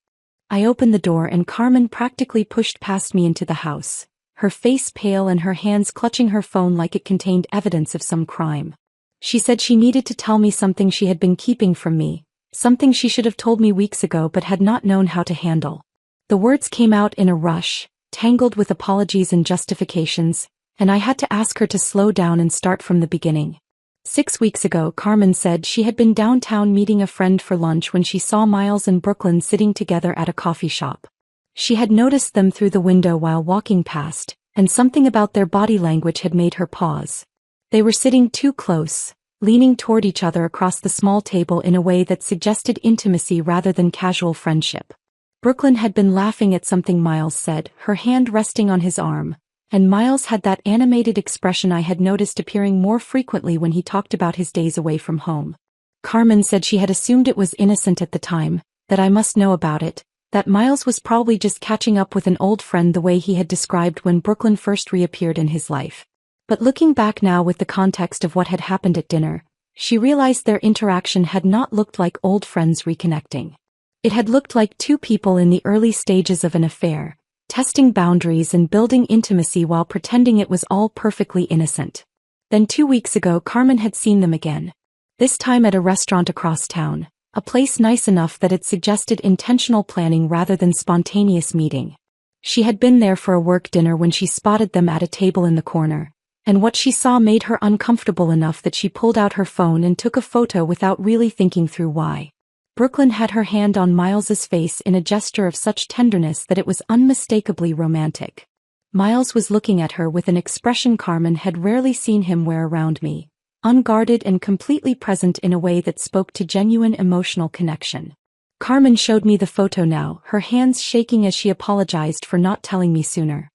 Speaker 1: I opened the door and Carmen practically pushed past me into the house, her face pale and her hands clutching her phone like it contained evidence of some crime. She said she needed to tell me something she had been keeping from me, something she should have told me weeks ago but had not known how to handle. The words came out in a rush, tangled with apologies and justifications, and I had to ask her to slow down and start from the beginning. 6 weeks ago, Carmen said she had been downtown meeting a friend for lunch when she saw Miles and Brooklyn sitting together at a coffee shop. She had noticed them through the window while walking past, and something about their body language had made her pause. They were sitting too close, leaning toward each other across the small table in a way that suggested intimacy rather than casual friendship. Brooklyn had been laughing at something Miles said, her hand resting on his arm, and Miles had that animated expression I had noticed appearing more frequently when he talked about his days away from home. Carmen said she had assumed it was innocent at the time, that I must know about it, that Miles was probably just catching up with an old friend the way he had described when Brooklyn first reappeared in his life. But looking back now with the context of what had happened at dinner, she realized their interaction had not looked like old friends reconnecting. It had looked like two people in the early stages of an affair, testing boundaries and building intimacy while pretending it was all perfectly innocent. Then 2 weeks ago Carmen had seen them again. This time at a restaurant across town, a place nice enough that it suggested intentional planning rather than spontaneous meeting. She had been there for a work dinner when she spotted them at a table in the corner, and what she saw made her uncomfortable enough that she pulled out her phone and took a photo without really thinking through why. Brooklyn had her hand on Miles's face in a gesture of such tenderness that it was unmistakably romantic. Miles was looking at her with an expression Carmen had rarely seen him wear around me, unguarded and completely present in a way that spoke to genuine emotional connection. Carmen showed me the photo now, her hands shaking as she apologized for not telling me sooner.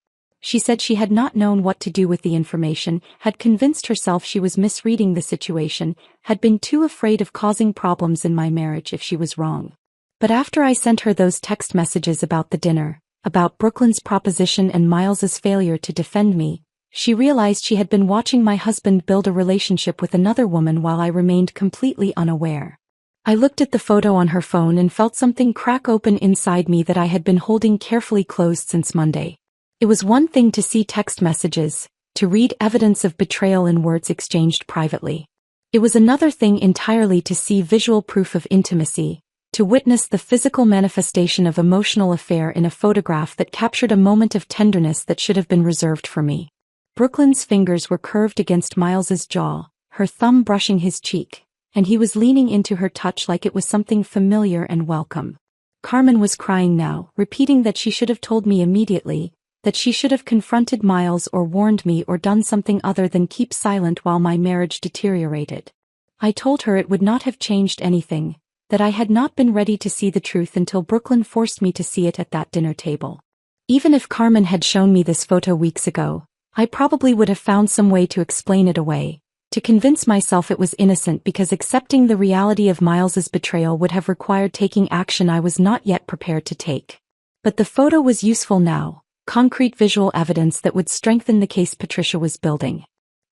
Speaker 1: She said she had not known what to do with the information, had convinced herself she was misreading the situation, had been too afraid of causing problems in my marriage if she was wrong. But after I sent her those text messages about the dinner, about Brooklyn's proposition and Miles's failure to defend me, she realized she had been watching my husband build a relationship with another woman while I remained completely unaware. I looked at the photo on her phone and felt something crack open inside me that I had been holding carefully closed since Monday. It was one thing to see text messages, to read evidence of betrayal in words exchanged privately. It was another thing entirely to see visual proof of intimacy, to witness the physical manifestation of emotional affair in a photograph that captured a moment of tenderness that should have been reserved for me. Brooklyn's fingers were curved against Miles's jaw, her thumb brushing his cheek, and he was leaning into her touch like it was something familiar and welcome. Carmen was crying now, repeating that she should have told me immediately, that she should have confronted Miles or warned me or done something other than keep silent while my marriage deteriorated. I told her it would not have changed anything, that I had not been ready to see the truth until Brooklyn forced me to see it at that dinner table. Even if Carmen had shown me this photo weeks ago, I probably would have found some way to explain it away, to convince myself it was innocent because accepting the reality of Miles's betrayal would have required taking action I was not yet prepared to take. But the photo was useful now, concrete visual evidence that would strengthen the case Patricia was building.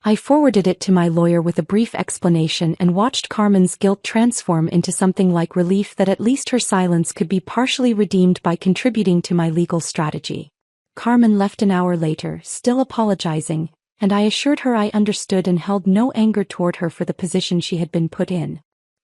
Speaker 1: I forwarded it to my lawyer with a brief explanation and watched Carmen's guilt transform into something like relief that at least her silence could be partially redeemed by contributing to my legal strategy. Carmen left an hour later, still apologizing, and I assured her I understood and held no anger toward her for the position she had been put in.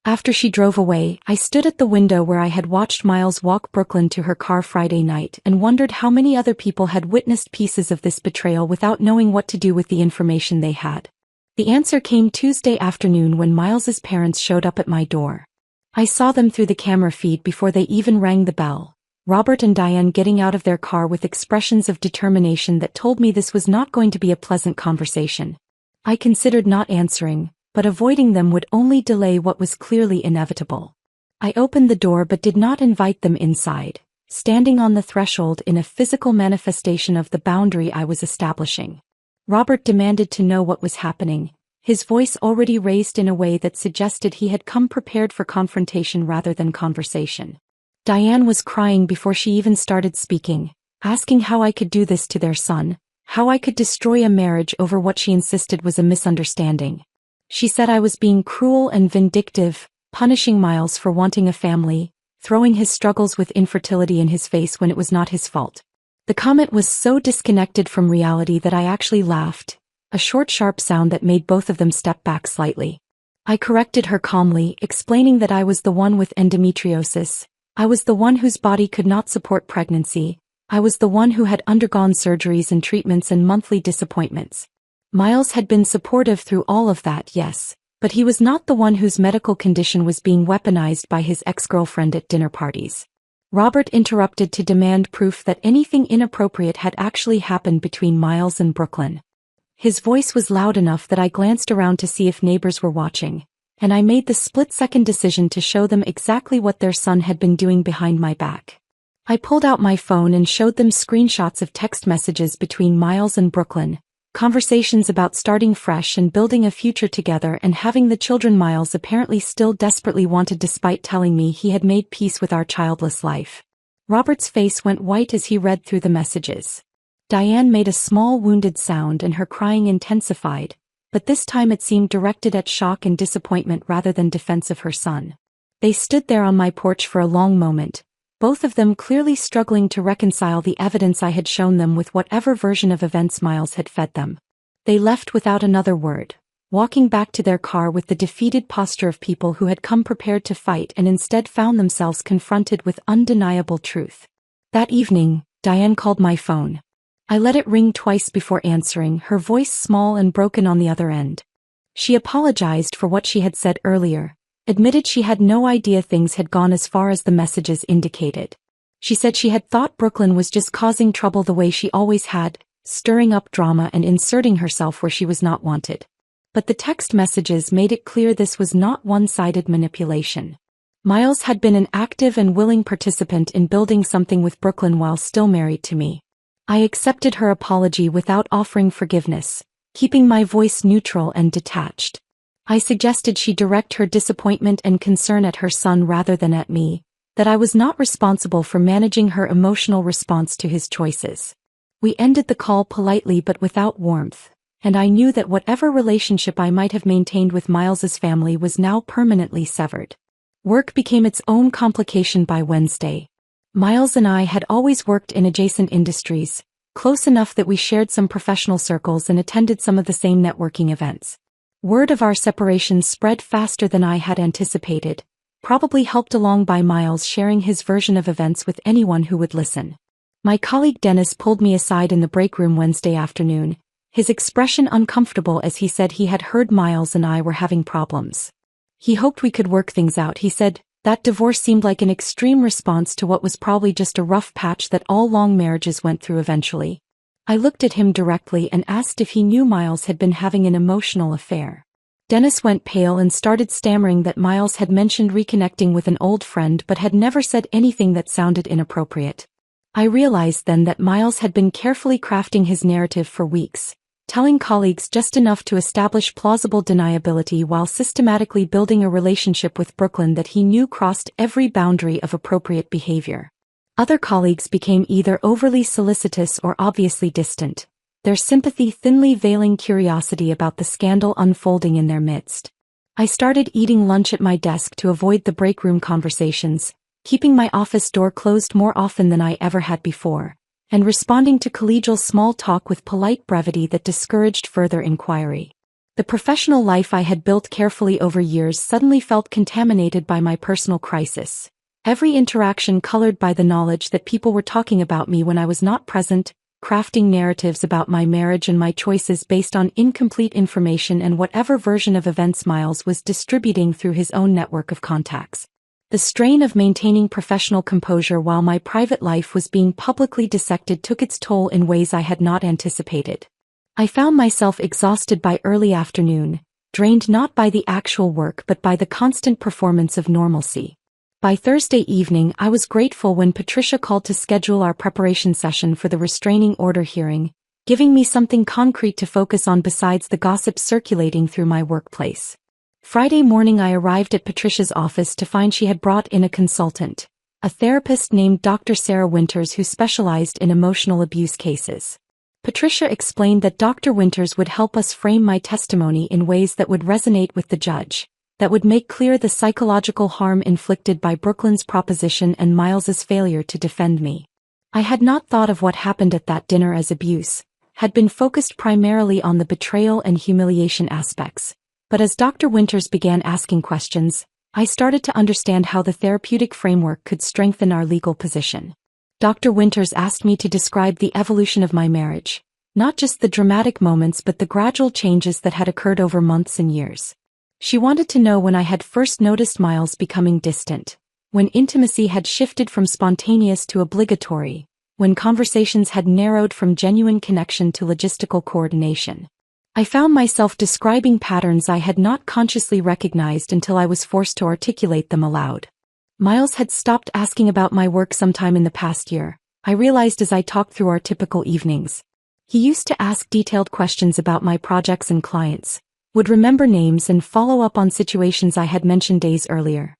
Speaker 1: After she drove away, I stood at the window where I had watched Miles walk Brooklyn to her car Friday night and wondered how many other people had witnessed pieces of this betrayal without knowing what to do with the information they had. The answer came Tuesday afternoon when Miles's parents showed up at my door. I saw them through the camera feed before they even rang the bell, Robert and Diane getting out of their car with expressions of determination that told me this was not going to be a pleasant conversation. I considered not answering, but avoiding them would only delay what was clearly inevitable. I opened the door but did not invite them inside, standing on the threshold in a physical manifestation of the boundary I was establishing. Robert demanded to know what was happening, his voice already raised in a way that suggested he had come prepared for confrontation rather than conversation. Diane was crying before she even started speaking, asking how I could do this to their son, how I could destroy a marriage over what she insisted was a misunderstanding. She said I was being cruel and vindictive, punishing Miles for wanting a family, throwing his struggles with infertility in his face when it was not his fault. The comment was so disconnected from reality that I actually laughed, a short sharp sound that made both of them step back slightly. I corrected her calmly, explaining that I was the one with endometriosis, I was the one whose body could not support pregnancy, I was the one who had undergone surgeries and treatments and monthly disappointments. Miles had been supportive through all of that, yes, but he was not the one whose medical condition was being weaponized by his ex-girlfriend at dinner parties. Robert interrupted to demand proof that anything inappropriate had actually happened between Miles and Brooklyn. His voice was loud enough that I glanced around to see if neighbors were watching, and I made the split-second decision to show them exactly what their son had been doing behind my back. I pulled out my phone and showed them screenshots of text messages between Miles and Brooklyn, conversations about starting fresh and building a future together and having the children Miles apparently still desperately wanted despite telling me he had made peace with our childless life. Robert's face went white as he read through the messages. Diane made a small wounded sound and her crying intensified, but this time it seemed directed at shock and disappointment rather than defense of her son. They stood there on my porch for a long moment, both of them clearly struggling to reconcile the evidence I had shown them with whatever version of events Miles had fed them. They left without another word, walking back to their car with the defeated posture of people who had come prepared to fight and instead found themselves confronted with undeniable truth. That evening, Diane called my phone. I let it ring twice before answering, her voice small and broken on the other end. She apologized for what she had said earlier, admitted she had no idea things had gone as far as the messages indicated. She said she had thought Brooklyn was just causing trouble the way she always had, stirring up drama and inserting herself where she was not wanted. But the text messages made it clear this was not one-sided manipulation. Miles had been an active and willing participant in building something with Brooklyn while still married to me. I accepted her apology without offering forgiveness, keeping my voice neutral and detached. I suggested she direct her disappointment and concern at her son rather than at me, that I was not responsible for managing her emotional response to his choices. We ended the call politely but without warmth, and I knew that whatever relationship I might have maintained with Miles's family was now permanently severed. Work became its own complication by Wednesday. Miles and I had always worked in adjacent industries, close enough that we shared some professional circles and attended some of the same networking events. Word of our separation spread faster than I had anticipated, probably helped along by Miles sharing his version of events with anyone who would listen. My colleague Dennis pulled me aside in the break room Wednesday afternoon, his expression uncomfortable as he said he had heard Miles and I were having problems. He hoped we could work things out, he said. That divorce seemed like an extreme response to what was probably just a rough patch that all long marriages went through eventually. I looked at him directly and asked if he knew Miles had been having an emotional affair. Dennis went pale and started stammering that Miles had mentioned reconnecting with an old friend but had never said anything that sounded inappropriate. I realized then that Miles had been carefully crafting his narrative for weeks, telling colleagues just enough to establish plausible deniability while systematically building a relationship with Brooklyn that he knew crossed every boundary of appropriate behavior. Other colleagues became either overly solicitous or obviously distant, their sympathy thinly veiling curiosity about the scandal unfolding in their midst. I started eating lunch at my desk to avoid the break room conversations, keeping my office door closed more often than I ever had before, and responding to collegial small talk with polite brevity that discouraged further inquiry. The professional life I had built carefully over years suddenly felt contaminated by my personal crisis. Every interaction colored by the knowledge that people were talking about me when I was not present, crafting narratives about my marriage and my choices based on incomplete information and whatever version of events Miles was distributing through his own network of contacts. The strain of maintaining professional composure while my private life was being publicly dissected took its toll in ways I had not anticipated. I found myself exhausted by early afternoon, drained not by the actual work but by the constant performance of normalcy. By Thursday evening, I was grateful when Patricia called to schedule our preparation session for the restraining order hearing, giving me something concrete to focus on besides the gossip circulating through my workplace. Friday morning I arrived at Patricia's office to find she had brought in a consultant, a therapist named Dr. Sarah Winters who specialized in emotional abuse cases. Patricia explained that Dr. Winters would help us frame my testimony in ways that would resonate with the judge, that would make clear the psychological harm inflicted by Brooklyn's proposition and Miles's failure to defend me. I had not thought of what happened at that dinner as abuse, had been focused primarily on the betrayal and humiliation aspects. But as Dr. Winters began asking questions, I started to understand how the therapeutic framework could strengthen our legal position. Dr. Winters asked me to describe the evolution of my marriage, not just the dramatic moments but the gradual changes that had occurred over months and years. She wanted to know when I had first noticed Miles becoming distant, when intimacy had shifted from spontaneous to obligatory, when conversations had narrowed from genuine connection to logistical coordination. I found myself describing patterns I had not consciously recognized until I was forced to articulate them aloud. Miles had stopped asking about my work sometime in the past year, I realized as I talked through our typical evenings. He used to ask detailed questions about my projects and clients, would remember names and follow up on situations I had mentioned days earlier.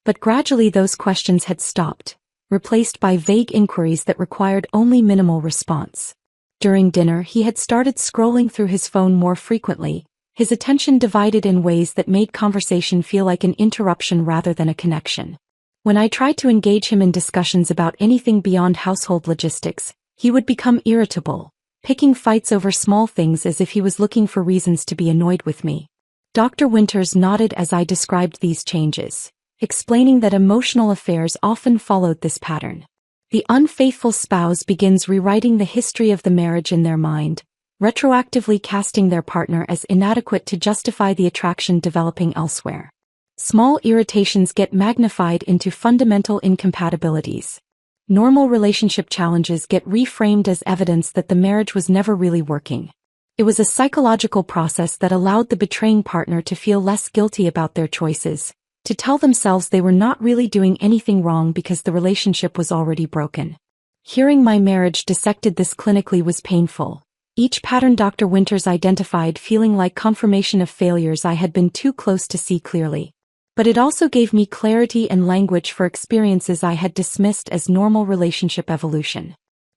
Speaker 1: But gradually those questions had stopped, replaced by vague inquiries that required only minimal response. During dinner he had started scrolling through his phone more frequently, his attention divided in ways that made conversation feel like an interruption rather than a connection. When I tried to engage him in discussions about anything beyond household logistics, he would become irritable, picking fights over small things as if he was looking for reasons to be annoyed with me. Dr. Winters nodded as I described these changes, explaining that emotional affairs often followed this pattern. The unfaithful spouse begins rewriting the history of the marriage in their mind, retroactively casting their partner as inadequate to justify the attraction developing elsewhere. Small irritations get magnified into fundamental incompatibilities. Normal relationship challenges get reframed as evidence that the marriage was never really working. It was a psychological process that allowed the betraying partner to feel less guilty about their choices, to tell themselves they were not really doing anything wrong because the relationship was already broken. Hearing my marriage dissected this clinically was painful, each pattern Dr. Winters identified feeling like confirmation of failures I had been too close to see clearly. But it also gave me clarity and language for experiences I had dismissed as normal relationship evolution.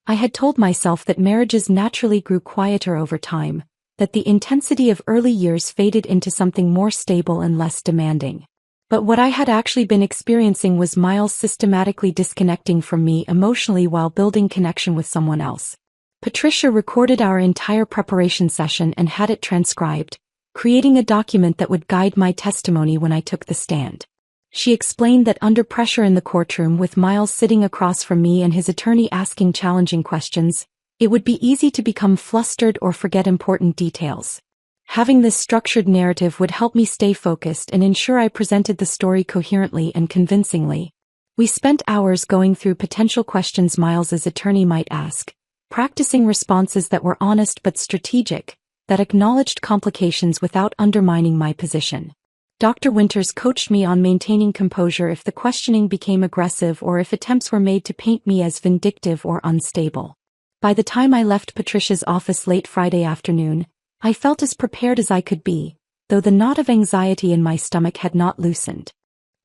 Speaker 1: I had told myself that marriages naturally grew quieter over time, that the intensity of early years faded into something more stable and less demanding. But what I had actually been experiencing was Miles systematically disconnecting from me emotionally while building connection with someone else. Patricia recorded our entire preparation session and had it transcribed, creating a document that would guide my testimony when I took the stand. She explained that under pressure in the courtroom with Miles sitting across from me and his attorney asking challenging questions, it would be easy to become flustered or forget important details. Having this structured narrative would help me stay focused and ensure I presented the story coherently and convincingly. We spent hours going through potential questions Miles's attorney might ask, practicing responses that were honest but strategic, that acknowledged complications without undermining my position. Dr. Winters coached me on maintaining composure if the questioning became aggressive or if attempts were made to paint me as vindictive or unstable. By the time I left Patricia's office late Friday afternoon, I felt as prepared as I could be, though the knot of anxiety in my stomach had not loosened.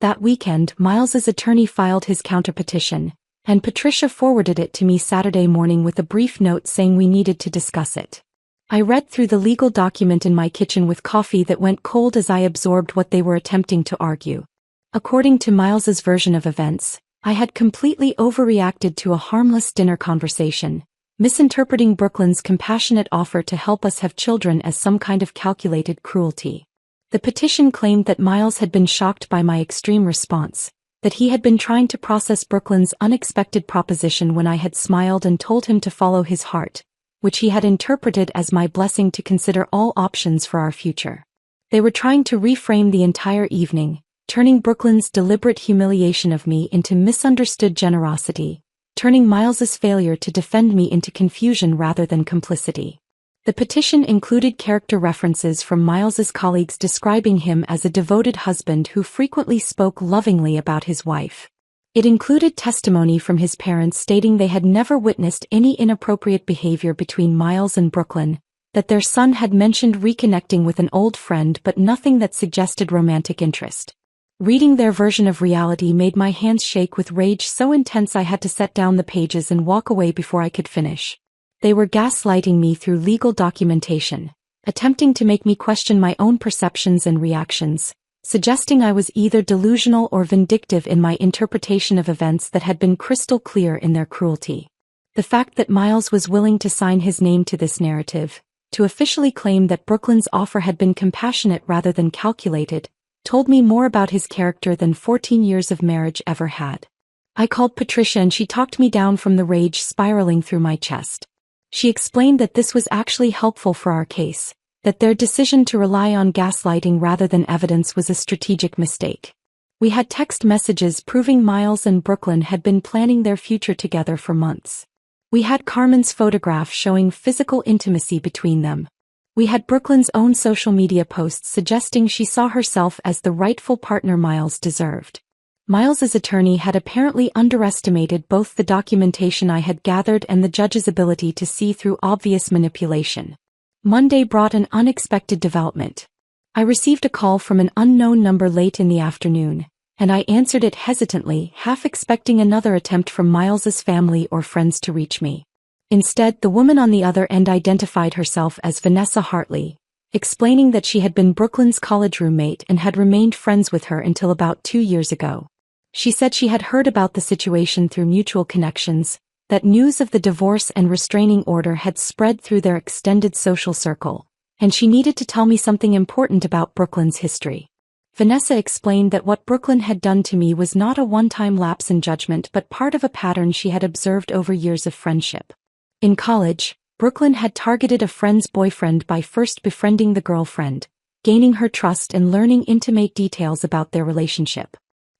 Speaker 1: That weekend, Miles's attorney filed his counterpetition, and Patricia forwarded it to me Saturday morning with a brief note saying we needed to discuss it. I read through the legal document in my kitchen with coffee that went cold as I absorbed what they were attempting to argue. According to Miles's version of events, I had completely overreacted to a harmless dinner conversation, misinterpreting Brooklyn's compassionate offer to help us have children as some kind of calculated cruelty. The petition claimed that Miles had been shocked by my extreme response, that he had been trying to process Brooklyn's unexpected proposition when I had smiled and told him to follow his heart, which he had interpreted as my blessing to consider all options for our future. They were trying to reframe the entire evening, turning Brooklyn's deliberate humiliation of me into misunderstood generosity, turning Miles's failure to defend me into confusion rather than complicity. The petition included character references from Miles's colleagues describing him as a devoted husband who frequently spoke lovingly about his wife. It included testimony from his parents stating they had never witnessed any inappropriate behavior between Miles and Brooklyn, that their son had mentioned reconnecting with an old friend but nothing that suggested romantic interest. Reading their version of reality made my hands shake with rage so intense I had to set down the pages and walk away before I could finish. They were gaslighting me through legal documentation, attempting to make me question my own perceptions and reactions, suggesting I was either delusional or vindictive in my interpretation of events that had been crystal clear in their cruelty. The fact that Miles was willing to sign his name to this narrative, to officially claim that Brooklyn's offer had been compassionate rather than calculated, told me more about his character than 14 years of marriage ever had. I called Patricia and she talked me down from the rage spiraling through my chest. She explained that this was actually helpful for our case, that their decision to rely on gaslighting rather than evidence was a strategic mistake. We had text messages proving Miles and Brooklyn had been planning their future together for months. We had Carmen's photograph showing physical intimacy between them. We had Brooklyn's own social media posts suggesting she saw herself as the rightful partner Miles deserved. Miles's attorney had apparently underestimated both the documentation I had gathered and the judge's ability to see through obvious manipulation. Monday brought an unexpected development. I received a call from an unknown number late in the afternoon, and I answered it hesitantly, half expecting another attempt from Miles's family or friends to reach me. Instead, the woman on the other end identified herself as Vanessa Hartley, explaining that she had been Brooklyn's college roommate and had remained friends with her until about 2 years ago. She said she had heard about the situation through mutual connections, that news of the divorce and restraining order had spread through their extended social circle, and she needed to tell me something important about Brooklyn's history. Vanessa explained that what Brooklyn had done to me was not a one-time lapse in judgment but part of a pattern she had observed over years of friendship. In college, Brooklyn had targeted a friend's boyfriend by first befriending the girlfriend, gaining her trust and learning intimate details about their relationship.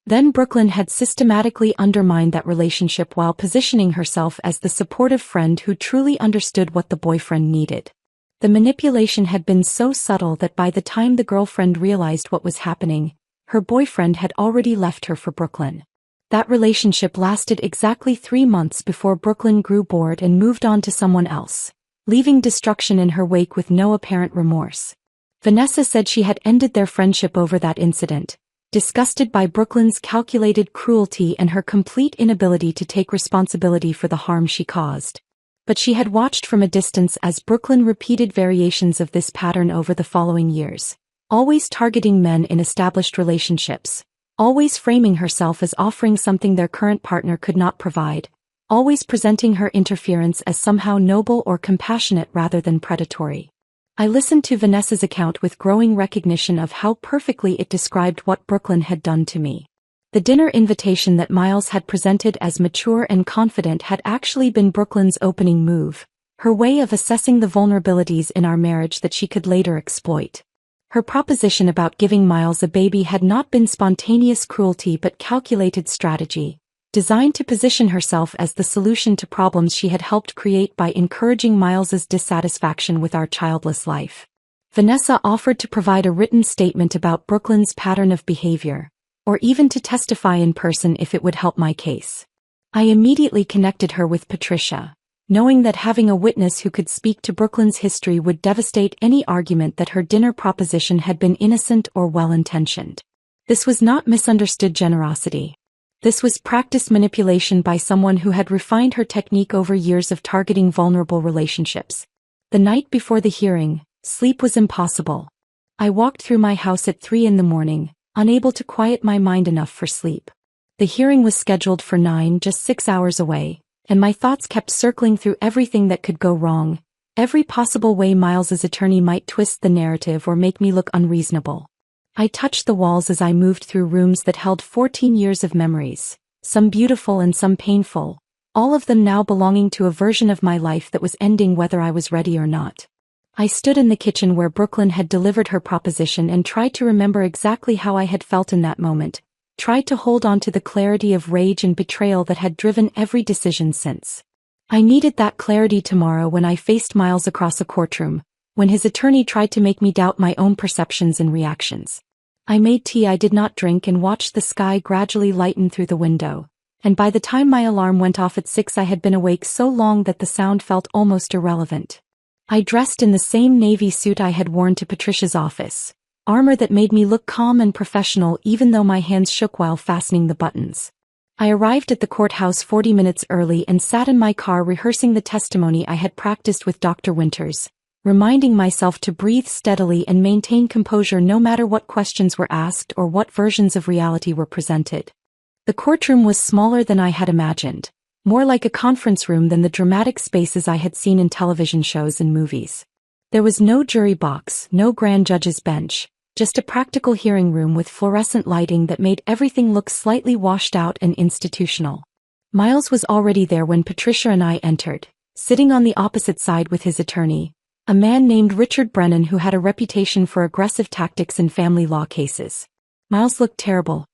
Speaker 1: Then Brooklyn had systematically undermined that relationship while positioning herself as the supportive friend who truly understood what the boyfriend needed. The manipulation had been so subtle that by the time the girlfriend realized what was happening, her boyfriend had already left her for Brooklyn. That relationship lasted exactly 3 months before Brooklyn grew bored and moved on to someone else, leaving destruction in her wake with no apparent remorse. Vanessa said she had ended their friendship over that incident, disgusted by Brooklyn's calculated cruelty and her complete inability to take responsibility for the harm she caused. But she had watched from a distance as Brooklyn repeated variations of this pattern over the following years, always targeting men in established relationships, always framing herself as offering something their current partner could not provide, always presenting her interference as somehow noble or compassionate rather than predatory. I listened to Vanessa's account with growing recognition of how perfectly it described what Brooklyn had done to me. The dinner invitation that Miles had presented as mature and confident had actually been Brooklyn's opening move, her way of assessing the vulnerabilities in our marriage that she could later exploit. Her proposition about giving Miles a baby had not been spontaneous cruelty but calculated strategy, designed to position herself as the solution to problems she had helped create by encouraging Miles's dissatisfaction with our childless life. Vanessa offered to provide a written statement about Brooklyn's pattern of behavior, or even to testify in person if it would help my case. I immediately connected her with Patricia, knowing that having a witness who could speak to Brooklyn's history would devastate any argument that her dinner proposition had been innocent or well-intentioned. This was not misunderstood generosity. This was practiced manipulation by someone who had refined her technique over years of targeting vulnerable relationships. The night before the hearing, sleep was impossible. I walked through my house at 3 a.m, unable to quiet my mind enough for sleep. The hearing was scheduled for 9, just 6 hours away, and my thoughts kept circling through everything that could go wrong, every possible way Miles's attorney might twist the narrative or make me look unreasonable. I touched the walls as I moved through rooms that held 14 years of memories, some beautiful and some painful, all of them now belonging to a version of my life that was ending whether I was ready or not. I stood in the kitchen where Brooklyn had delivered her proposition and tried to remember exactly how I had felt in that moment, tried to hold on to the clarity of rage and betrayal that had driven every decision since. I needed that clarity tomorrow when I faced Miles across a courtroom, when his attorney tried to make me doubt my own perceptions and reactions. I made tea I did not drink and watched the sky gradually lighten through the window, and by the time my alarm went off at 6 I had been awake so long that the sound felt almost irrelevant. I dressed in the same navy suit I had worn to Patricia's office, armor that made me look calm and professional even though my hands shook while fastening the buttons. I arrived at the courthouse 40 minutes early and sat in my car rehearsing the testimony I had practiced with Dr. Winters, reminding myself to breathe steadily and maintain composure no matter what questions were asked or what versions of reality were presented. The courtroom was smaller than I had imagined, more like a conference room than the dramatic spaces I had seen in television shows and movies. There was no jury box, no grand judge's bench, just a practical hearing room with fluorescent lighting that made everything look slightly washed out and institutional. Miles was already there when Patricia and I entered, sitting on the opposite side with his attorney, a man named Richard Brennan who had a reputation for aggressive tactics in family law cases. Miles looked terrible.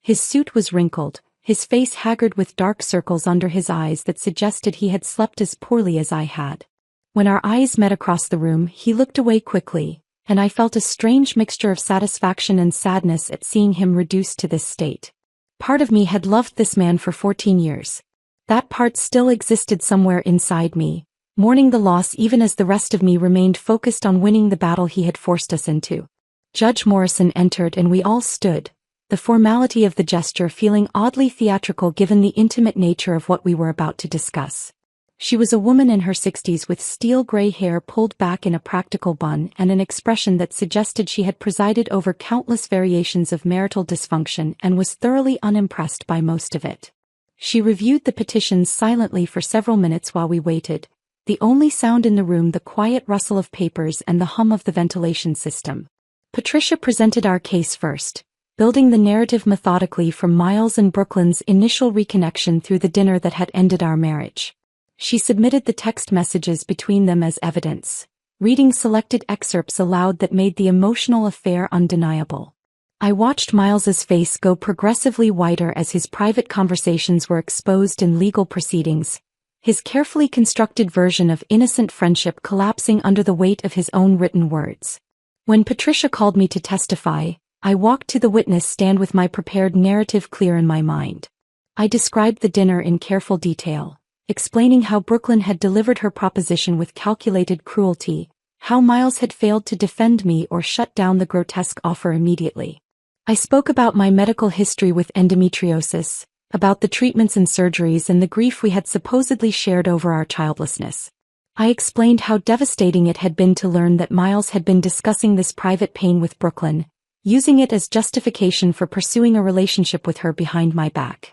Speaker 1: His suit was wrinkled, his face haggard with dark circles under his eyes that suggested he had slept as poorly as I had. When our eyes met across the room, he looked away quickly, and I felt a strange mixture of satisfaction and sadness at seeing him reduced to this state. Part of me had loved this man for 14 years. That part still existed somewhere inside me, mourning the loss even as the rest of me remained focused on winning the battle he had forced us into. Judge Morrison entered and we all stood, the formality of the gesture feeling oddly theatrical given the intimate nature of what we were about to discuss. She was a woman in her 60s with steel gray hair pulled back in a practical bun and an expression that suggested she had presided over countless variations of marital dysfunction and was thoroughly unimpressed by most of it. She reviewed the petitions silently for several minutes while we waited, the only sound in the room the quiet rustle of papers and the hum of the ventilation system. Patricia presented our case first, building the narrative methodically from Miles and Brooklyn's initial reconnection through the dinner that had ended our marriage. She submitted the text messages between them as evidence, reading selected excerpts aloud that made the emotional affair undeniable. I watched Miles's face go progressively whiter as his private conversations were exposed in legal proceedings, his carefully constructed version of innocent friendship collapsing under the weight of his own written words. When Patricia called me to testify, I walked to the witness stand with my prepared narrative clear in my mind. I described the dinner in careful detail, explaining how Brooklyn had delivered her proposition with calculated cruelty, how Miles had failed to defend me or shut down the grotesque offer immediately. I spoke about my medical history with endometriosis, about the treatments and surgeries and the grief we had supposedly shared over our childlessness. I explained how devastating it had been to learn that Miles had been discussing this private pain with Brooklyn, using it as justification for pursuing a relationship with her behind my back.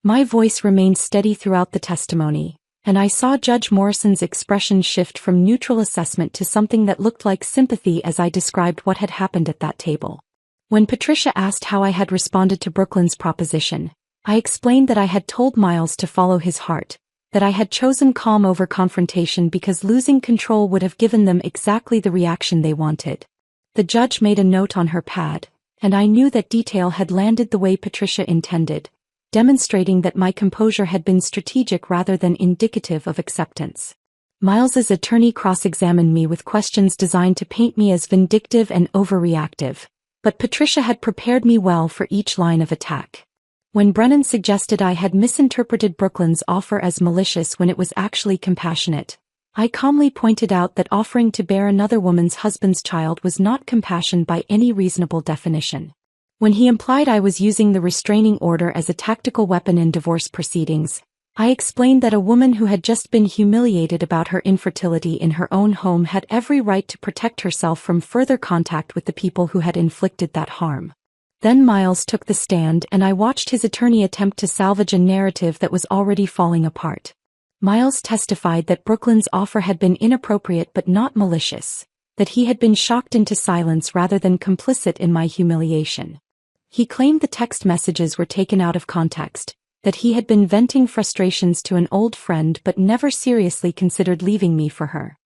Speaker 1: My voice remained steady throughout the testimony, and I saw Judge Morrison's expression shift from neutral assessment to something that looked like sympathy as I described what had happened at that table. When Patricia asked how I had responded to Brooklyn's proposition, I explained that I had told Miles to follow his heart, that I had chosen calm over confrontation because losing control would have given them exactly the reaction they wanted. The judge made a note on her pad, and I knew that detail had landed the way Patricia intended, demonstrating that my composure had been strategic rather than indicative of acceptance. Miles's attorney cross-examined me with questions designed to paint me as vindictive and overreactive, but Patricia had prepared me well for each line of attack. When Brennan suggested I had misinterpreted Brooklyn's offer as malicious when it was actually compassionate, I calmly pointed out that offering to bear another woman's husband's child was not compassion by any reasonable definition. When he implied I was using the restraining order as a tactical weapon in divorce proceedings, I explained that a woman who had just been humiliated about her infertility in her own home had every right to protect herself from further contact with the people who had inflicted that harm. Then Miles took the stand and I watched his attorney attempt to salvage a narrative that was already falling apart. Miles testified that Brooklyn's offer had been inappropriate but not malicious, that he had been shocked into silence rather than complicit in my humiliation. He claimed the text messages were taken out of context, that he had been venting frustrations to an old friend but never seriously considered leaving me for her.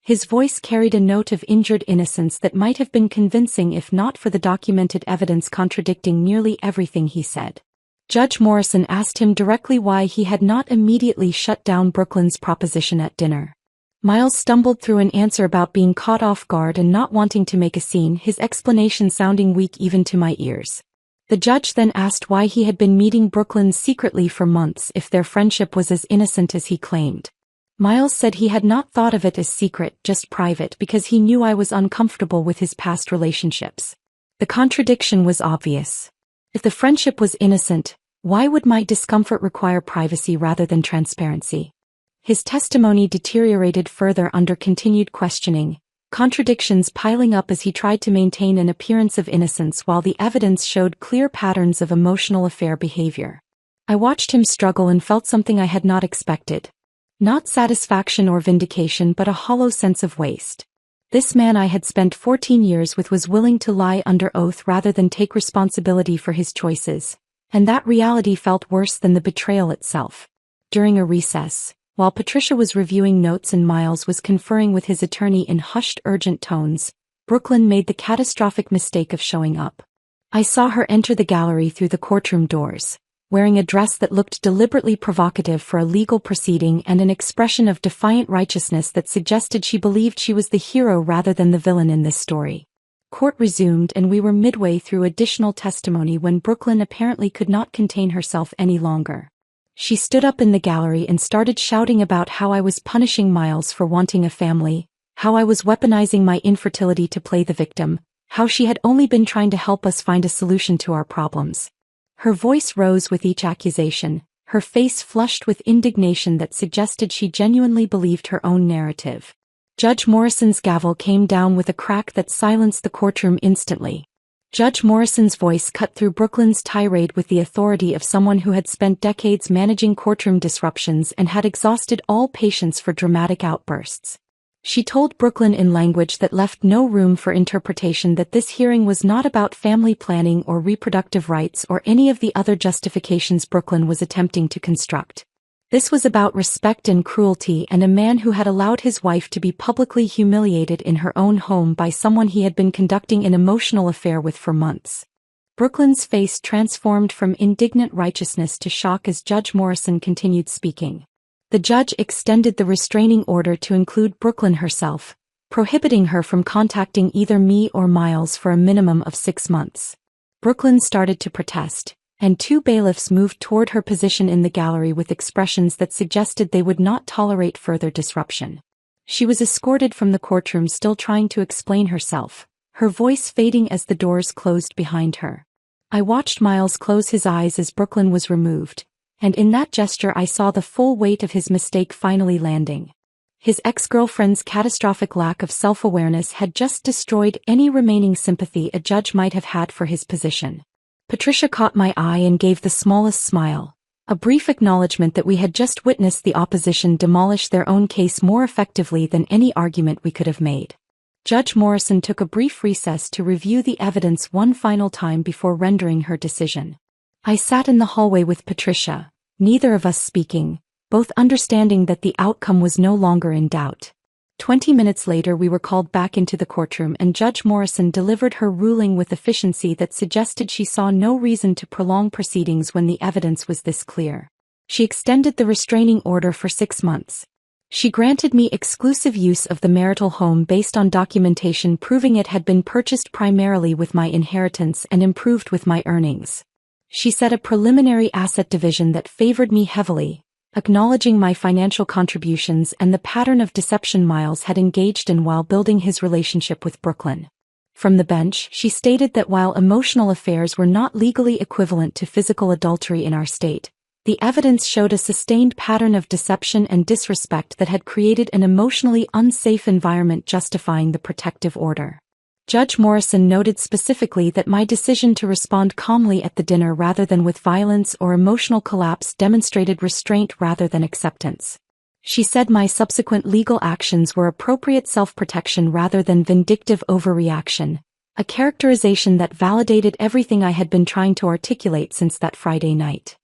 Speaker 1: His voice carried a note of injured innocence that might have been convincing if not for the documented evidence contradicting nearly everything he said. Judge Morrison asked him directly why he had not immediately shut down Brooklyn's proposition at dinner. Miles stumbled through an answer about being caught off guard and not wanting to make a scene, his explanation sounding weak even to my ears. The judge then asked why he had been meeting Brooklyn secretly for months if their friendship was as innocent as he claimed. Miles said he had not thought of it as secret, just private, because he knew I was uncomfortable with his past relationships. The contradiction was obvious. If the friendship was innocent, why would my discomfort require privacy rather than transparency? His testimony deteriorated further under continued questioning, contradictions piling up as he tried to maintain an appearance of innocence while the evidence showed clear patterns of emotional affair behavior. I watched him struggle and felt something I had not expected. Not satisfaction or vindication but a hollow sense of waste. This man I had spent 14 years with was willing to lie under oath rather than take responsibility for his choices, and that reality felt worse than the betrayal itself. During a recess, while Patricia was reviewing notes and Miles was conferring with his attorney in hushed, urgent tones, Brooklyn made the catastrophic mistake of showing up. I saw her enter the gallery through the courtroom doors, wearing a dress that looked deliberately provocative for a legal proceeding and an expression of defiant righteousness that suggested she believed she was the hero rather than the villain in this story. Court resumed and we were midway through additional testimony when Brooklyn apparently could not contain herself any longer. She stood up in the gallery and started shouting about how I was punishing Miles for wanting a family, how I was weaponizing my infertility to play the victim, how she had only been trying to help us find a solution to our problems. Her voice rose with each accusation, her face flushed with indignation that suggested she genuinely believed her own narrative. Judge Morrison's gavel came down with a crack that silenced the courtroom instantly. Judge Morrison's voice cut through Brooklyn's tirade with the authority of someone who had spent decades managing courtroom disruptions and had exhausted all patience for dramatic outbursts. She told Brooklyn in language that left no room for interpretation that this hearing was not about family planning or reproductive rights or any of the other justifications Brooklyn was attempting to construct. This was about respect and cruelty and a man who had allowed his wife to be publicly humiliated in her own home by someone he had been conducting an emotional affair with for months. Brooklyn's face transformed from indignant righteousness to shock as Judge Morrison continued speaking. The judge extended the restraining order to include Brooklyn herself, prohibiting her from contacting either me or Miles for a minimum of 6 months. Brooklyn started to protest, and 2 bailiffs moved toward her position in the gallery with expressions that suggested they would not tolerate further disruption. She was escorted from the courtroom still trying to explain herself, her voice fading as the doors closed behind her. I watched Miles close his eyes as Brooklyn was removed, and in that gesture I saw the full weight of his mistake finally landing. His ex-girlfriend's catastrophic lack of self-awareness had just destroyed any remaining sympathy a judge might have had for his position. Patricia caught my eye and gave the smallest smile, a brief acknowledgement that we had just witnessed the opposition demolish their own case more effectively than any argument we could have made. Judge Morrison took a brief recess to review the evidence one final time before rendering her decision. I sat in the hallway with Patricia, neither of us speaking, both understanding that the outcome was no longer in doubt. 20 minutes later we were called back into the courtroom and Judge Morrison delivered her ruling with efficiency that suggested she saw no reason to prolong proceedings when the evidence was this clear. She extended the restraining order for 6 months. She granted me exclusive use of the marital home based on documentation proving it had been purchased primarily with my inheritance and improved with my earnings. She set a preliminary asset division that favored me heavily, acknowledging my financial contributions and the pattern of deception Miles had engaged in while building his relationship with Brooklyn. From the bench, she stated that while emotional affairs were not legally equivalent to physical adultery in our state, the evidence showed a sustained pattern of deception and disrespect that had created an emotionally unsafe environment justifying the protective order. Judge Morrison noted specifically that my decision to respond calmly at the dinner rather than with violence or emotional collapse demonstrated restraint rather than acceptance. She said my subsequent legal actions were appropriate self-protection rather than vindictive overreaction, a characterization that validated everything I had been trying to articulate since that Friday night.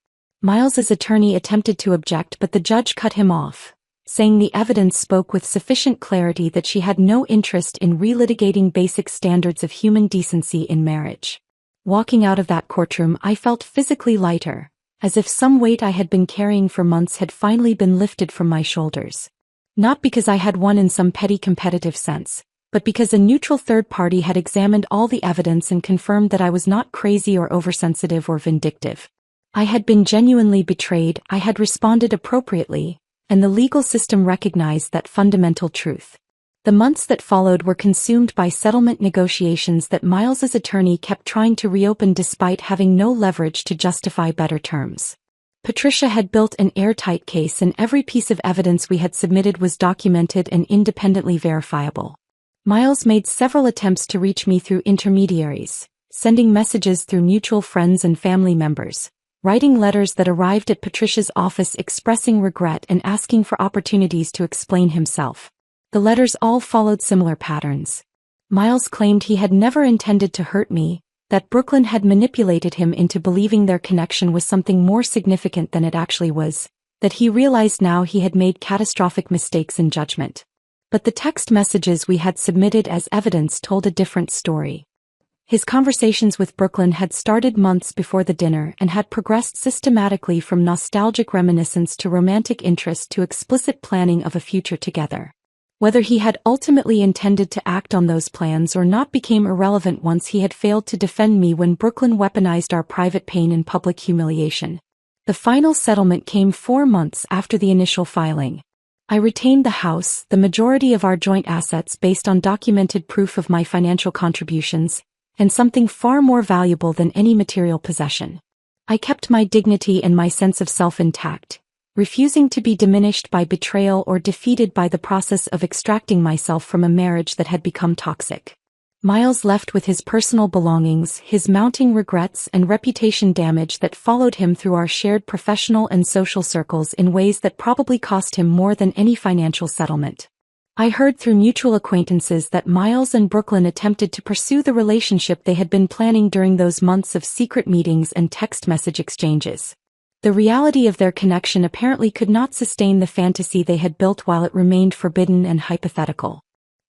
Speaker 1: Miles's attorney attempted to object, but the judge cut him off, saying the evidence spoke with sufficient clarity that she had no interest in relitigating basic standards of human decency in marriage. Walking out of that courtroom, I felt physically lighter, as if some weight I had been carrying for months had finally been lifted from my shoulders. Not because I had won in some petty competitive sense, but because a neutral third party had examined all the evidence and confirmed that I was not crazy or oversensitive or vindictive. I had been genuinely betrayed, I had responded appropriately, and the legal system recognized that fundamental truth. The months that followed were consumed by settlement negotiations that Miles's attorney kept trying to reopen despite having no leverage to justify better terms. Patricia had built an airtight case, and every piece of evidence we had submitted was documented and independently verifiable. Miles made several attempts to reach me through intermediaries, sending messages through mutual friends and family members, writing letters that arrived at Patricia's office expressing regret and asking for opportunities to explain himself. The letters all followed similar patterns. Miles claimed he had never intended to hurt me, that Brooklyn had manipulated him into believing their connection was something more significant than it actually was, that he realized now he had made catastrophic mistakes in judgment. But the text messages we had submitted as evidence told a different story. His conversations with Brooklyn had started months before the dinner and had progressed systematically from nostalgic reminiscence to romantic interest to explicit planning of a future together. Whether he had ultimately intended to act on those plans or not became irrelevant once he had failed to defend me when Brooklyn weaponized our private pain and public humiliation. The final settlement came 4 months after the initial filing. I retained the house, the majority of our joint assets based on documented proof of my financial contributions, and something far more valuable than any material possession. I kept my dignity and my sense of self intact, refusing to be diminished by betrayal or defeated by the process of extracting myself from a marriage that had become toxic. Miles left with his personal belongings, his mounting regrets and reputation damage that followed him through our shared professional and social circles in ways that probably cost him more than any financial settlement. I heard through mutual acquaintances that Miles and Brooklyn attempted to pursue the relationship they had been planning during those months of secret meetings and text message exchanges. The reality of their connection apparently could not sustain the fantasy they had built while it remained forbidden and hypothetical.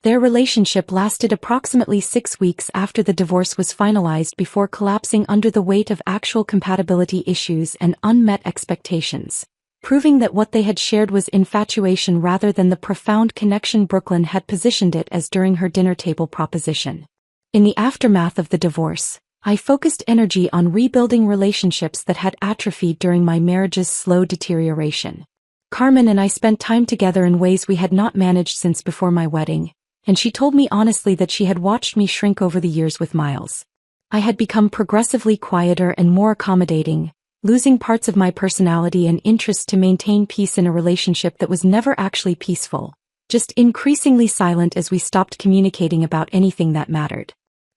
Speaker 1: Their relationship lasted approximately 6 weeks after the divorce was finalized before collapsing under the weight of actual compatibility issues and unmet expectations, proving that what they had shared was infatuation rather than the profound connection Brooklyn had positioned it as during her dinner table proposition. In the aftermath of the divorce, I focused energy on rebuilding relationships that had atrophied during my marriage's slow deterioration. Carmen and I spent time together in ways we had not managed since before my wedding, and she told me honestly that she had watched me shrink over the years with Miles. I had become progressively quieter and more accommodating, losing parts of my personality and interest to maintain peace in a relationship that was never actually peaceful, just increasingly silent as we stopped communicating about anything that mattered.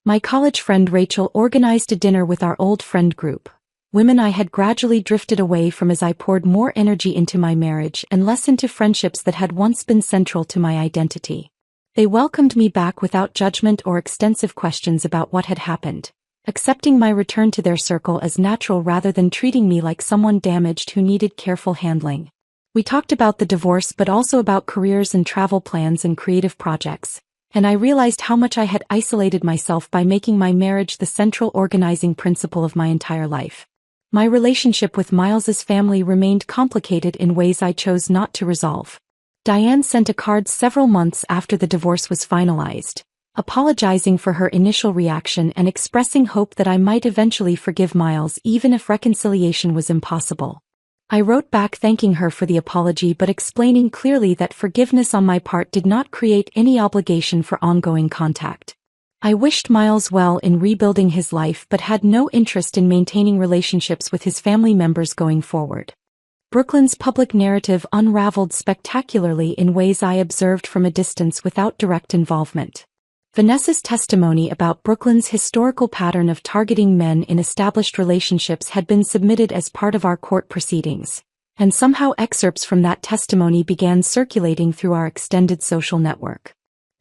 Speaker 1: My college friend Rachel organized a dinner with our old friend group, women I had gradually drifted away from as I poured more energy into my marriage and less into friendships that had once been central to my identity. They welcomed me back without judgment or extensive questions about what had happened, accepting my return to their circle as natural rather than treating me like someone damaged who needed careful handling. We talked about the divorce but also about careers and travel plans and creative projects, and I realized how much I had isolated myself by making my marriage the central organizing principle of my entire life. My relationship with Miles's family remained complicated in ways I chose not to resolve. Diane sent a card several months after the divorce was finalized, apologizing for her initial reaction and expressing hope that I might eventually forgive Miles even if reconciliation was impossible. I wrote back thanking her for the apology but explaining clearly that forgiveness on my part did not create any obligation for ongoing contact. I wished Miles well in rebuilding his life but had no interest in maintaining relationships with his family members going forward. Brooklyn's public narrative unraveled spectacularly in ways I observed from a distance without direct involvement. Vanessa's testimony about Brooklyn's historical pattern of targeting men in established relationships had been submitted as part of our court proceedings, and somehow excerpts from that testimony began circulating through our extended social network.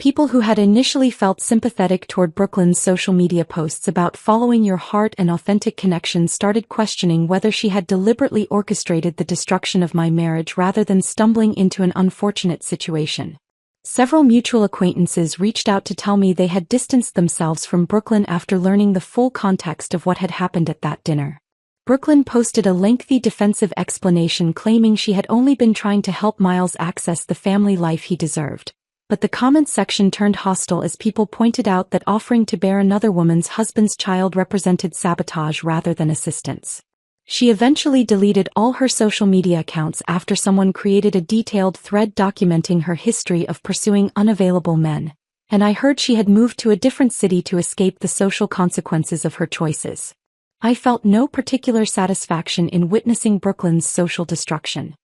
Speaker 1: People who had initially felt sympathetic toward Brooklyn's social media posts about following your heart and authentic connections started questioning whether she had deliberately orchestrated the destruction of my marriage rather than stumbling into an unfortunate situation. Several mutual acquaintances reached out to tell me they had distanced themselves from Brooklyn after learning the full context of what had happened at that dinner. Brooklyn posted a lengthy defensive explanation claiming she had only been trying to help Miles access the family life he deserved. But the comments section turned hostile as people pointed out that offering to bear another woman's husband's child represented sabotage rather than assistance. She eventually deleted all her social media accounts after someone created a detailed thread documenting her history of pursuing unavailable men, and I heard she had moved to a different city to escape the social consequences of her choices. I felt no particular satisfaction in witnessing Brooklyn's social destruction.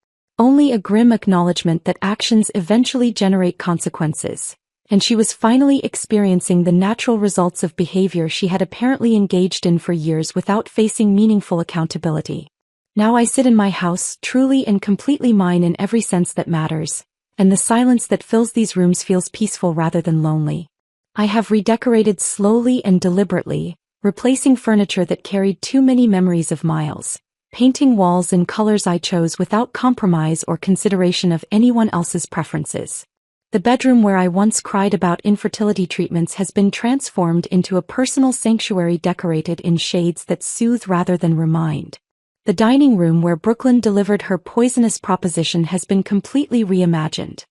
Speaker 1: Only a grim acknowledgement that actions eventually generate consequences, and she was finally experiencing the natural results of behavior she had apparently engaged in for years without facing meaningful accountability. Now I sit in my house, truly and completely mine in every sense that matters, and the silence that fills these rooms feels peaceful rather than lonely. I have redecorated slowly and deliberately, replacing furniture that carried too many memories of Miles. Painting walls in colors I chose without compromise or consideration of anyone else's preferences. The bedroom where I once cried about infertility treatments has been transformed into a personal sanctuary decorated in shades that soothe rather than remind. The dining room where Brooklyn delivered her poisonous proposition has been completely reimagined.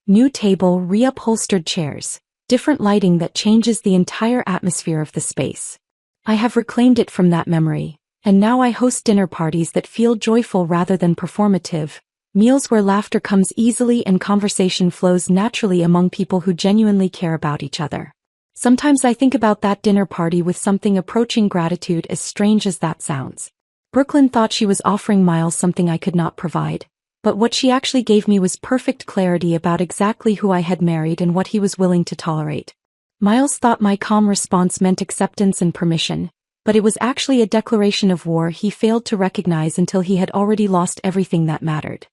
Speaker 1: New table, reupholstered chairs, different lighting that changes the entire atmosphere of the space. I have reclaimed it from that memory. And now I host dinner parties that feel joyful rather than performative, meals where laughter comes easily and conversation flows naturally among people who genuinely care about each other. Sometimes I think about that dinner party with something approaching gratitude, as strange as that sounds. Brooklyn thought she was offering Miles something I could not provide, but what she actually gave me was perfect clarity about exactly who I had married and what he was willing to tolerate. Miles thought my calm response meant acceptance and permission, but it was actually a declaration of war he failed to recognize until he had already lost everything that mattered.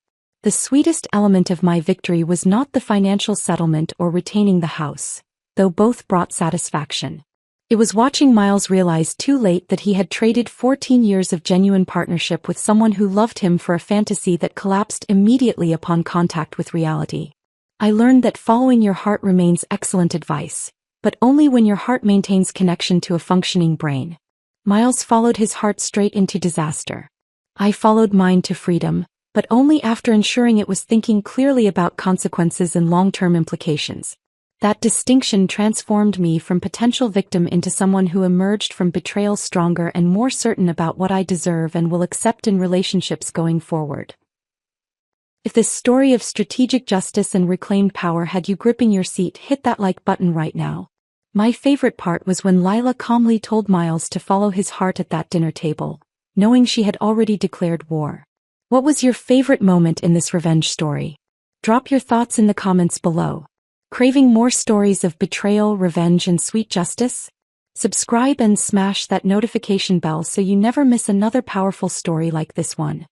Speaker 1: The sweetest element of my victory was not the financial settlement or retaining the house, though both brought satisfaction. It was watching Miles realize too late that he had traded 14 years of genuine partnership with someone who loved him for a fantasy that collapsed immediately upon contact with reality. I learned that following your heart remains excellent advice, but only when your heart maintains connection to a functioning brain. Miles followed his heart straight into disaster. I followed mine to freedom, but only after ensuring it was thinking clearly about consequences and long-term implications. That distinction transformed me from potential victim into someone who emerged from betrayal stronger and more certain about what I deserve and will accept in relationships going forward. If this story of strategic justice and reclaimed power had you gripping your seat, hit that like button right now. My favorite part was when Lila calmly told Miles to follow his heart at that dinner table, knowing she had already declared war. What was your favorite moment in this revenge story? Drop your thoughts in the comments below. Craving more stories of betrayal, revenge, and sweet justice? Subscribe and smash that notification bell so you never miss another powerful story like this one.